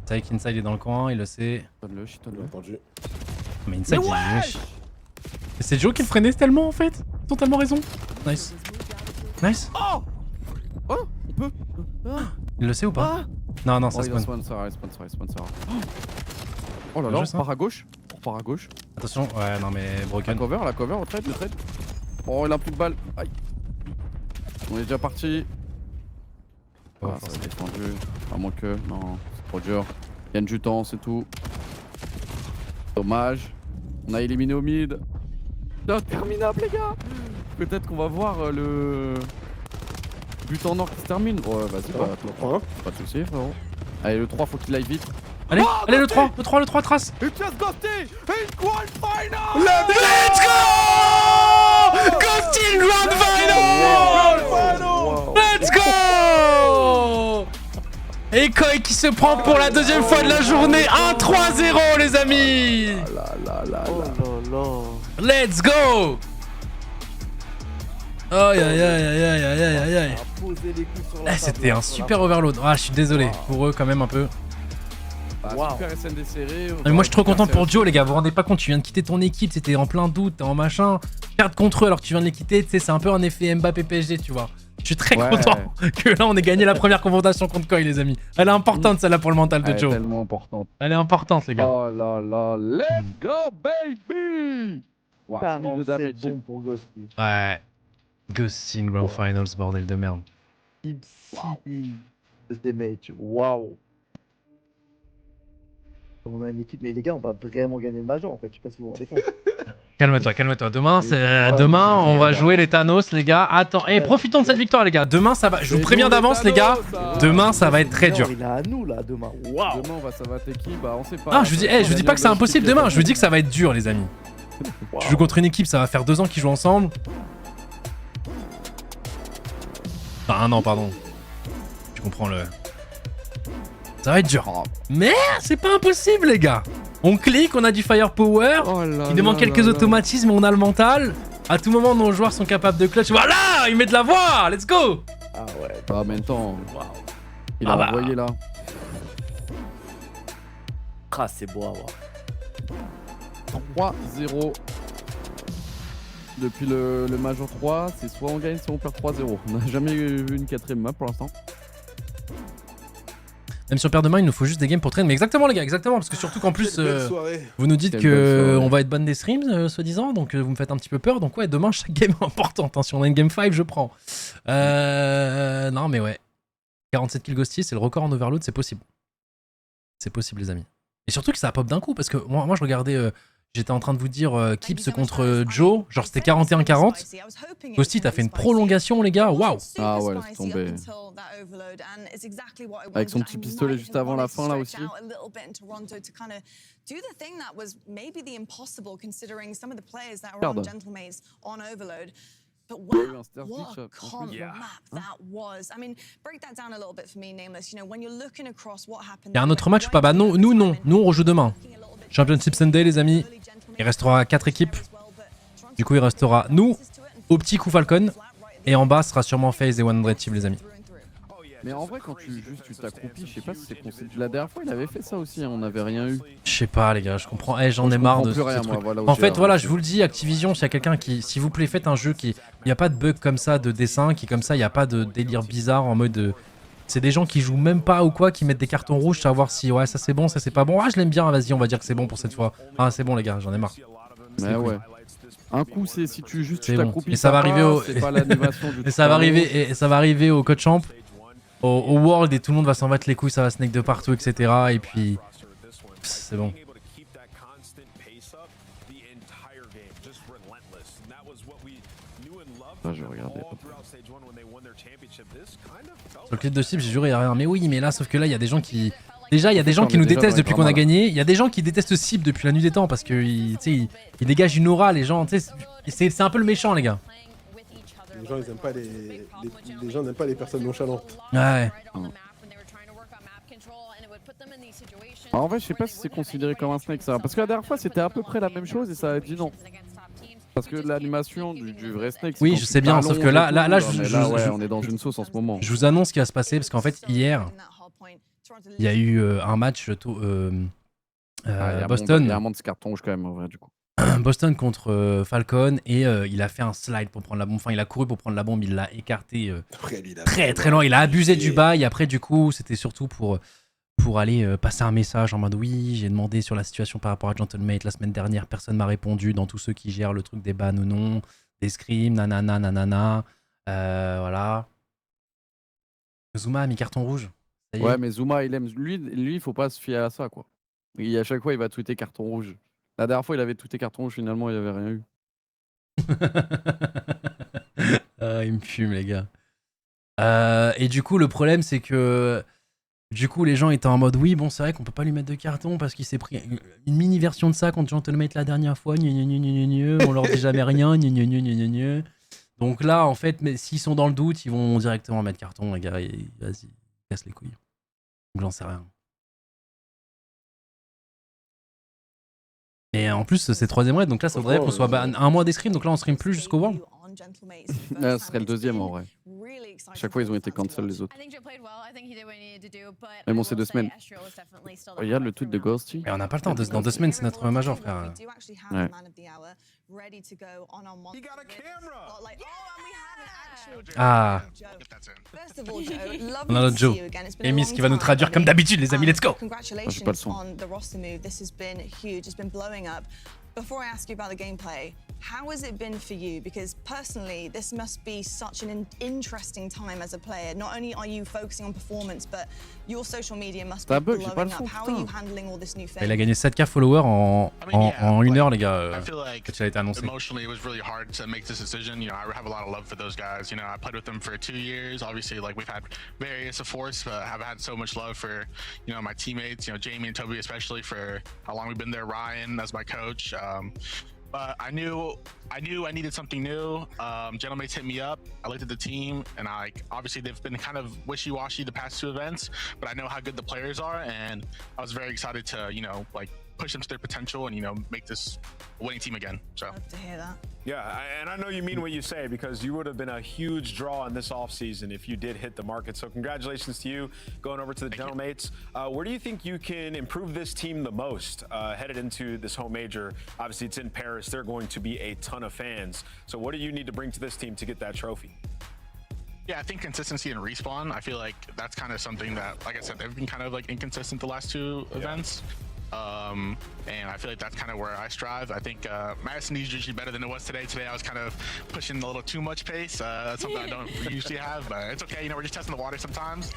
C'est vrai qu'Inside est dans le coin, il le sait. Donne-le, Il a donne-le. entendu. Mais Inside, Mais il wesh! Et c'est Joe qui le freinait tellement en fait. Ils ont tellement raison. Nice. Nice. Oh! Oh, on peut. Ah, Il le sait ou pas? ah. Non, non, Oh, ça il a spawn. sponsor. Oh là Bien là, joué, ça. on part à gauche. On part à gauche. Attention, ouais, non mais La broken. cover, au trade, le trade. Oh, il a plus de balles. Aïe. On est déjà parti. Oh, Ah, ça s'est défendu. À moins que. Non, c'est trop dur. Il gagne du temps, c'est tout. Dommage. On a éliminé au mid. C'est interminable, les gars. Peut-être qu'on va voir le but en or qui se termine. Ouais, vas-y, bah, Prends un. pas de soucis, frérot. Allez, le 3, faut qu'il aille vite. Allez, allez le 3, le 3 trace. It just ghosté! It's grand final! Let's go! Ghosting Grand Final! Let's go! Et Koi qui se prend pour la deuxième fois de la journée. 1-3-0 les amis. Oh là là. Let's go. Aïe aïe aïe aïe aïe aïe aïe aïe. A posé les coups sur la Eh, table, c'était un sur la super overload. Ah, je suis désolé pour eux quand même un peu. Waouh. Super SND serré. Mais moi je suis trop content pour Joe les gars, vous vous rendez pas compte, tu viens de quitter ton équipe, c'était en plein doute, t'es en machin, perdre contre eux alors que tu viens de les quitter, tu sais c'est un peu un effet Mbappé PSG tu vois. Je suis très Ouais. content que là on ait gagné la première confrontation contre Koi les amis. Elle est importante celle-là pour le mental de Elle est Joe. tellement importante. Elle est importante les gars. Oh là là, let's go baby. Wow, Putain, de c'est damage. bon pour Ghosty. Ouais. Ghosting Grand Finals bordel de merde. Ipsi. Des matchs. Waouh. On a une équipe, mais les gars, on va vraiment gagner le Major en fait. Je sais pas si vous vous rendez compte. Calme-toi, calme-toi. Demain, demain on va jouer les Thanos les gars. Attends, profitons de cette victoire les gars. Demain ça va, je vous préviens d'avance les gars. Demain ça va être très dur. Il est à nous là demain. Waouh. Demain, ça va être qui? Bah, on sait pas. Ah je vous dis pas que c'est impossible demain, je vous dis que ça va être dur les amis. Je joue contre une équipe, ça va faire 2 ans qu'ils jouent ensemble. Enfin 1 an pardon. Tu comprends le... Ça va être dur. Mais c'est pas impossible les gars. On clique, on a du firepower. Il demande quelques automatismes, on a le mental. À tout moment nos joueurs sont capables de clutch. Voilà, il met de la voix, let's go. Ah ouais. Bah, en même temps, il Ah a bah. envoyé là. Ah, c'est beau à voir. 3-0. Depuis le Major 3, c'est soit on gagne, soit on perd 3-0. On n'a jamais vu une 4ème map pour l'instant. Même si on perd demain, il nous faut juste des games pour traîner. Mais exactement les gars, exactement. Parce que surtout qu'en plus, Quelle belle soirée. vous nous dites Quelle que belle soirée. on va être bonne des streams, soi-disant. Donc vous me faites un petit peu peur. Donc ouais, demain, chaque game est importante. Hein. Si on a une game 5, je prends. Non mais ouais. 47 kills Ghosty, c'est le record en overload, c'est possible. C'est possible les amis. Et surtout que ça pop d'un coup. Parce que moi je regardais... J'étais en train de vous dire Kips contre Joe, genre c'était 41-40. Ghosty, t'as fait une prolongation, les gars, waouh! Ah ouais, laisse tomber. Avec son petit pistolet juste avant la fin là aussi. Pardon. But Il y a eu wow, un star what switch, a en plus. combo map that was. I mean, break that down a little bit for me, Nameless. You know, when you're looking across what happened. Il y a un autre match ou pas? Bah non, nous non. Nous on rejoue demain. Championship Sunday les amis. Il restera 4 équipes. Du coup il restera nous, Optic ou Falcon. Et en bas sera sûrement FaZe et 100 Team les amis. Mais en vrai, quand tu t'accroupis, je sais pas si c'est conseillé. La dernière fois, il avait fait ça aussi, hein, on n'avait rien eu. Je sais pas les gars, je comprends. Eh, j'en ai marre de plus rien, ces moi, trucs. voilà où En j'ai fait voilà, arrêté. je vous le dis, Activision, s'il y a quelqu'un qui, s'il vous plaît, faites un jeu qui... Il n'y a pas de bug comme ça, de dessin, qui comme ça, il n'y a pas de délire bizarre en mode... C'est des gens qui jouent même pas ou quoi, qui mettent des cartons rouges, savoir si ouais ça c'est bon, ça c'est pas bon. Ah je l'aime bien, vas-y on va dire que c'est bon pour cette fois. Ah c'est bon les gars, j'en ai marre. Mais ouais. Un coup, c'est si tu juste C'est bon. t'accroupis. Et ça va arriver au... C'est pas l'animation du Et ça va arriver, et ça va arriver au Code Champ, au World, et tout le monde va s'en battre les couilles, ça va snake de partout, etc. Et puis... C'est bon. Ah, je vais regarder. Sur le clip de cible, j'ai juré, il y a rien. Mais oui, mais là, sauf que là, il y a des gens qui... Déjà, il y a des gens qui on est nous déjà détestent dans les depuis qu'on a dramas, là. gagné. Il y a des gens qui détestent cible depuis la nuit des temps parce qu'ils dégagent une aura, les gens. Tu sais, c'est un peu le méchant, les gars. Les gens, ils aiment pas les gens n'aiment pas les personnes nonchalantes. Ouais. Ah, en vrai, je sais pas si c'est considéré comme un snake ça. Parce que la dernière fois, c'était à peu près la même chose et ça a dit non. Parce que l'animation du vrai snake. Oui, quand je tu sais bien, sauf t'allonges que là, et tout, là, mais je- ouais, on est dans une sauce en ce moment. Je vous annonce ce qui va se passer parce qu'en fait, hier, il y a eu un match Il y a Boston. un monde de carton rouge quand même, en vrai, du coup. Boston contre Falcon et il a fait un slide pour prendre la bombe. Enfin, il a couru pour prendre la bombe, il l'a écarté Après, il a très très loin. Il a abusé du bail. Après, du coup, c'était surtout pour aller passer un message en mode oui, j'ai demandé sur la situation par rapport à Gentlemate la semaine dernière. Personne m'a répondu dans tous ceux qui gèrent le truc des bans ou non, des scrims, nanana, nanana. Voilà. Zuma a mis carton rouge. Ça y est. Ouais, mais Zuma, il aime. Lui, il faut pas se fier à ça, quoi. À chaque fois, il va tweeter carton rouge. La dernière fois, il avait tweeté carton rouge, finalement, il avait rien eu. Ah, il me fume, les gars. Et du coup, le problème, c'est que du coup, les gens étaient en mode oui, bon, c'est vrai qu'on peut pas lui mettre de carton parce qu'il s'est pris une mini version de ça quand Gentlemate la dernière fois. On leur dit jamais rien. Donc là, en fait, mais s'ils sont dans le doute, ils vont directement mettre carton, les gars. Et vas-y, casse les couilles. Donc j'en sais rien. Et en plus, c'est 3ème raid, donc là, ça voudrait qu'on soit un mois des scrims, donc là, on stream plus jusqu'au World. Là, ce serait le 2ème en vrai. Chaque fois, ils ont été cancel les autres. Mais bon, c'est 2 semaines. Regarde le tweet de Ghosty. Mais on n'a pas le temps, dans 2 semaines, c'est notre major, frère. Ouais. Ah, on a notre Joe. Emis qui va nous traduire comme d'habitude, les amis, let's go. J'ai pas le son. Before I ask you about the gameplay, how has it been for you? Because personally, this must be such an interesting time as a player. Not only are you focusing on performance, but your social media must be blowing up. How are you handling all this new fame? Il a gagné 7K followers en 1 heure, les gars, I feel like quand il a été annoncé. emotionally it was really hard to make this decision. You know, I have a lot of love for those guys. You know, I played with them for 2 years. Obviously, like we've had various of force, but I've had so much love for, you know, my teammates, you know, Jamie and Toby especially for how long we've been there, Ryan as my coach. But I knew I needed something new. Gentlemates hit me up. I looked at the team, and obviously they've been kind of wishy-washy the past 2 events, but I know how good the players are, and I was very excited to, you know, like push them to their potential and, you know, make this a winning team again. So. Love to hear that. Yeah, and I know you mean what you say because you would have been a huge draw in this offseason if you did hit the market. So congratulations to you going over to the Gentlemates. Where do you think you can improve this team the most headed into this home major? Obviously, it's in Paris. There are going to be a ton of fans. So what do you need to bring to this team to get that trophy? Yeah, I think consistency and respawn. I feel like that's kind of something that, like I said, they've been kind of like inconsistent the last 2 events. And I feel like that's kind of where I strive. I think Madison is usually better than it was today. Today I was kind of pushing a little too much pace. That's something I don't usually have, but it's okay. You know, we're just testing the water sometimes.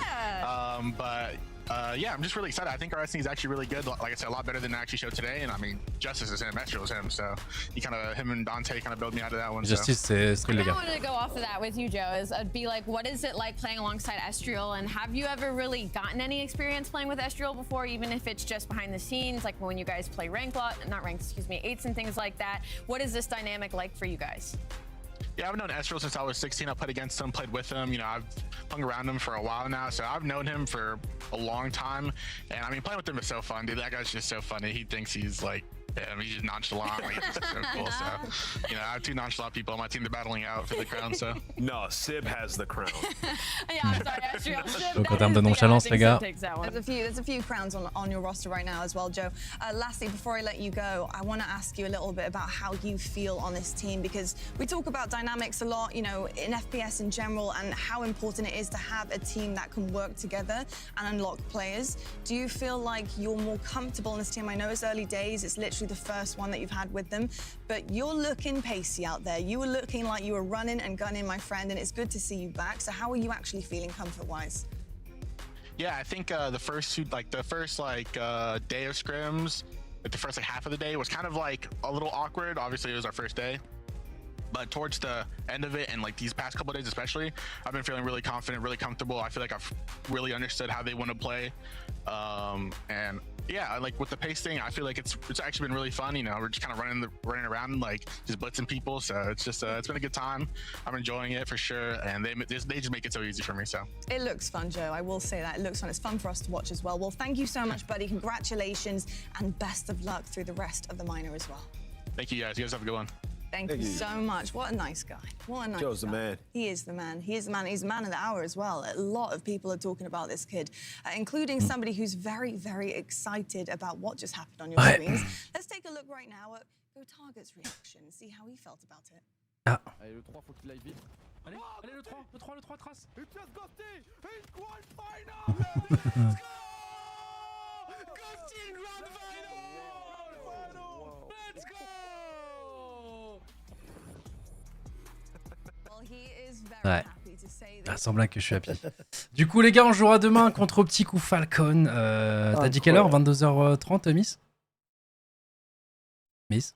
Yeah, I'm just really excited. I think our SNE is actually really good. Like I said, a lot better than I actually showed today. And I mean, Justice is him, Estro is him. So him and Dante kind of built me out of that one. Justice, c'est Strill, les I gars. wanted to go off of that with you, Joe. I'd be like, what is it like playing alongside Estriel? And have you ever really gotten any experience playing with Estriel before, even if it's just behind the scenes, like when you guys play eights and things like that? What is this dynamic like for you guys? Yeah, I've known Estro since I was 16. I played against him, played with him. You know, I've hung around him for a while now, so I've known him for a long time. And I mean, playing with him is so fun, dude. That guy's just so funny. He thinks he's like, he's just nonchalant. Like, it's so cool. So, you know, I have 2 nonchalant people on my team. They're battling out for the crown. So No, Sib has the crown. Yeah, I'm sorry, Estriel. Donc en termes de nonchalance, les gars. There's a few crowns on your roster right now as well, Joe. Lastly, before I let you go, I want to ask you a little bit about how you feel on this team, because we talk about dynamics a lot, you know, in FPS in general, and how important it is to have a team that can work together and unlock players. Do you feel like you're more comfortable in this team? I know it's early days, it's literally the first one that you've had with them, but you're looking pacey out there. You were looking like you were running and gunning, my friend, and it's good to see you back. So how are you actually feeling comfort-wise? yeah, I think the first day of scrims, like the first half of the day was kind of like a little awkward. Obviously, it was our first day. But towards the end of it, and like these past couple of days especially, I've been feeling really confident, really comfortable. I feel like I've really understood how they want to play. And yeah, like with the pace thing, I feel like it's actually been really fun. You know, we're just kind of running around, like just blitzing people. So it's just it's been a good time. I'm enjoying it for sure, and they just make it so easy for me. So it looks fun, Joe. I will say that it looks fun. It's fun for us to watch as well. Well, thank you so much, buddy. Congratulations, and best of luck through the rest of the minor as well. thank you guys. You guys have a good one. Thank you so much. What a nice guy. What a nice Joe's the guy. man. He is the man. He is the man. He's the man of the hour as well. A lot of people are talking about this kid, including somebody who's very, very excited about what just happened on your screens. Let's take a look right now at GoTarget's reaction and see how he felt about it. Ah. Allez, le 3, faut qu'il aille vite. Allez, le 3 trace. It's just Ghosty! It's grand final! Let's go! Ghosty in grand final! Let's go! Well, he is very Ouais. happy to say Ah, this. sans blague que je suis happy. Du coup, les gars, on jouera demain contre Petit Coup Falcon. T'as dit quelle heure? 22h30, Miss? Miss?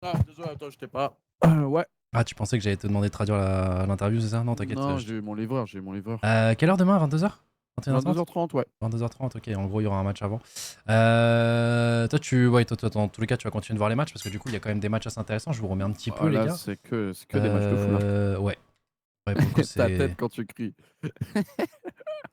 Ah, désolé, attends, je t'ai pas. Ouais. Ah, tu pensais que j'allais te demander de traduire l'interview, c'est ça? Non, t'inquiète. Non, j'ai eu mon livreur, Quelle heure demain? 22h? 22h30, ouais. 22h30, ok. En gros, il y aura un match avant. Toi, dans tous les cas, tu vas continuer de voir les matchs parce que du coup, il y a quand même des matchs assez intéressants. Je vous remets un petit peu, les Là, gars. c'est que des matchs de fou, là. Ouais. Ouais, pour le coup, Ta c'est- tête quand tu cries.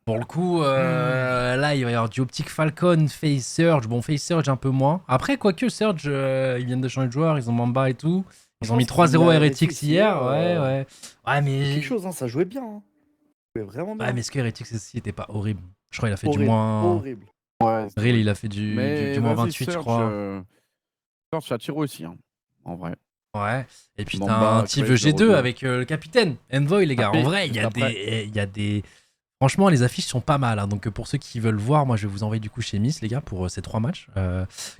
Pour le coup, là, il va y avoir du Optic Falcon, Face Surge. Bon, Face Surge un peu moins. Après, quoique Surge, ils viennent de changer de joueur, ils ont Mamba et tout. Ils ont mis 3-0 à Heretics hier. Ouais. Ouais, mais. Quelque chose, hein, ça jouait bien. Hein. Ça jouait vraiment bien. Ouais, mais est-ce que Heretics aussi était pas horrible? Je crois qu'il a fait horrible, du moins. Horrible. Ouais. Real, il a fait du moins vas-y, 28, je Surge, crois. Surge, ça tire aussi, hein, en vrai. Ouais. Et puis t'as Mamba, un petit Craig, G2 0-2. avec le capitaine, Envoy, les gars. Ah, En vrai, il y a des. Franchement, les affiches sont pas mal. Hein. Donc, pour ceux qui veulent voir, moi, je vais vous envoyer du coup chez Miss, les gars, pour ces 3 matchs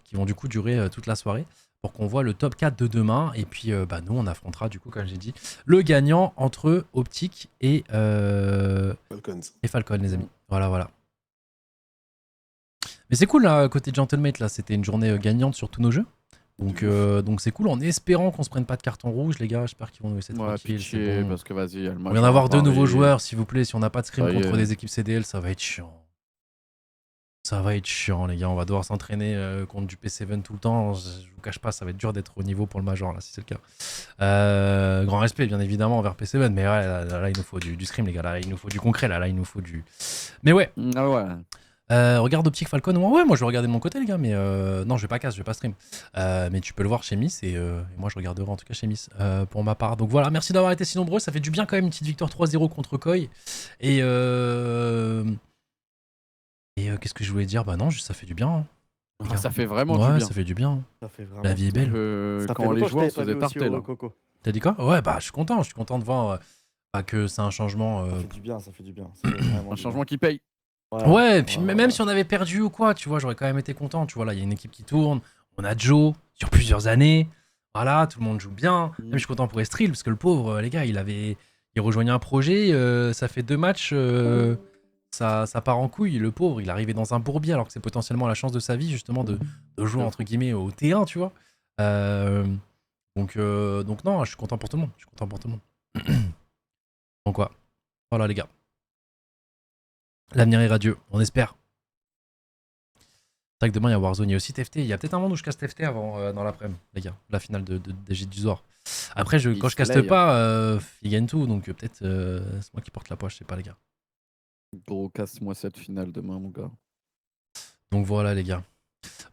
qui vont du coup durer toute la soirée. Pour qu'on voit le top 4 de demain. Et puis, nous, on affrontera, du coup, comme j'ai dit, le gagnant entre Optic et Falcon, les amis. Voilà. Mais c'est cool, là, côté Gentlemate, là, c'était une journée gagnante sur tous nos jeux. Donc c'est cool, en espérant qu'on se prenne pas de carton rouge, les gars. J'espère qu'ils vont nous laisser tranquilles. Pitié, Bon. parce que vas-y, On vient d'avoir 2 nouveaux joueurs, s'il vous plaît. Si on n'a pas de scrim contre des équipes CDL, ça va être chiant. Ça va être chiant, les gars. On va devoir s'entraîner contre du P7 tout le temps. Je vous cache pas, ça va être dur d'être au niveau pour le Major, là, si c'est le cas. Grand respect, bien évidemment, envers P7. Mais ouais, là, il nous faut du scrim, les gars. Là, il nous faut du concret. Là, il nous faut du. Mais ouais. Ah ouais. Regarde Optic Falcon. Ouais, moi je vais regarder de mon côté, les gars. Mais non, je vais pas casse, je vais pas stream. Mais tu peux le voir chez Miss. Et moi, je regarderai en tout cas chez Miss pour ma part. Donc voilà, merci d'avoir été si nombreux. Ça fait du bien quand même, une petite victoire 3-0 contre Koi. Et qu'est-ce que je voulais dire? Bah non, juste ça fait du bien. Hein. Ça fait vraiment du Ouais, bien. ça fait du bien. Ça fait vraiment La vie est belle. Quand les joueurs se faisaient tarter, là. Coco. T'as dit quoi? Ouais, bah je suis content de voir que c'est un changement. Ça fait du bien, ça fait du bien. Ça fait vraiment Un du changement qui paye. Ouais, et puis même si on avait perdu ou quoi, tu vois, j'aurais quand même été content. Tu vois, là, il y a une équipe qui tourne. On a Joe sur plusieurs années. Voilà, tout le monde joue bien. Même je suis content pour Estril, parce que le pauvre, les gars, il rejoignait un projet. Ça fait 2 matchs. Ça part en couille. Le pauvre, il est arrivé dans un bourbier, alors que c'est potentiellement la chance de sa vie, justement, de jouer, entre guillemets, au T1, tu vois. Donc non, je suis content pour tout le monde. Donc quoi. Voilà, les gars. L'avenir est radieux, on espère. C'est vrai que demain il y a Warzone, il y a aussi TFT. Il y a peut-être un monde où je casse TFT avant dans l'après-midi, les gars. La finale de Gilles du Zor. Après, quand je caste pas, ils gagnent tout. Donc peut-être c'est moi qui porte la poche, je sais pas, les gars. Gros, casse-moi cette finale demain, mon gars. Donc voilà, les gars.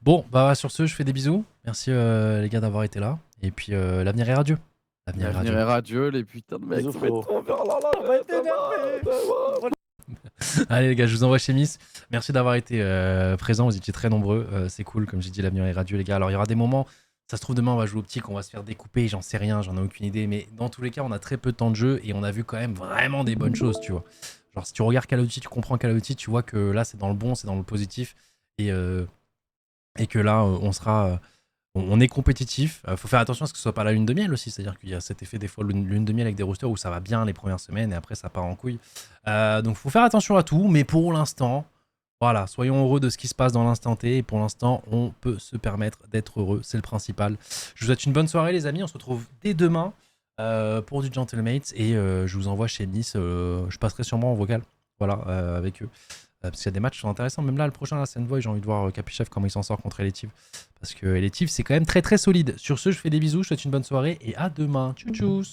Bon, bah sur ce, je fais des bisous. Merci les gars d'avoir été là. Et puis l'avenir est radieux. L'avenir est radieux, les putains de mecs. Allez les gars, je vous envoie chez Miss. Merci d'avoir été présents, vous étiez très nombreux. C'est cool, comme j'ai dit, l'avenir est radieux, les gars. Alors il y aura des moments, ça se trouve demain on va jouer Optic, on va se faire découper, j'en sais rien, j'en ai aucune idée. Mais dans tous les cas, on a très peu de temps de jeu et on a vu quand même vraiment des bonnes choses, tu vois. Genre si tu regardes Call of Duty, tu comprends Call of Duty, tu vois que là c'est dans le bon, c'est dans le positif. Et que là on est compétitif. Faut faire attention à ce que ce soit pas la lune de miel aussi, c'est-à-dire qu'il y a cet effet des fois lune de miel avec des roosters où ça va bien les premières semaines et après ça part en couille. Donc faut faire attention à tout, mais pour l'instant, voilà, soyons heureux de ce qui se passe dans l'instant T et pour l'instant on peut se permettre d'être heureux, c'est le principal. Je vous souhaite une bonne soirée les amis, on se retrouve dès demain pour du Gentlemates et je vous envoie chez Nice, je passerai sûrement en vocal, voilà, avec eux. Parce qu'il y a des matchs qui sont intéressants, même là le prochain là c'est Envoy, j'ai envie de voir Capichef comment il s'en sort contre Elective. Parce que Elective c'est quand même très très solide. Sur ce, je fais des bisous, je vous souhaite une bonne soirée et à demain. Tchou tchous.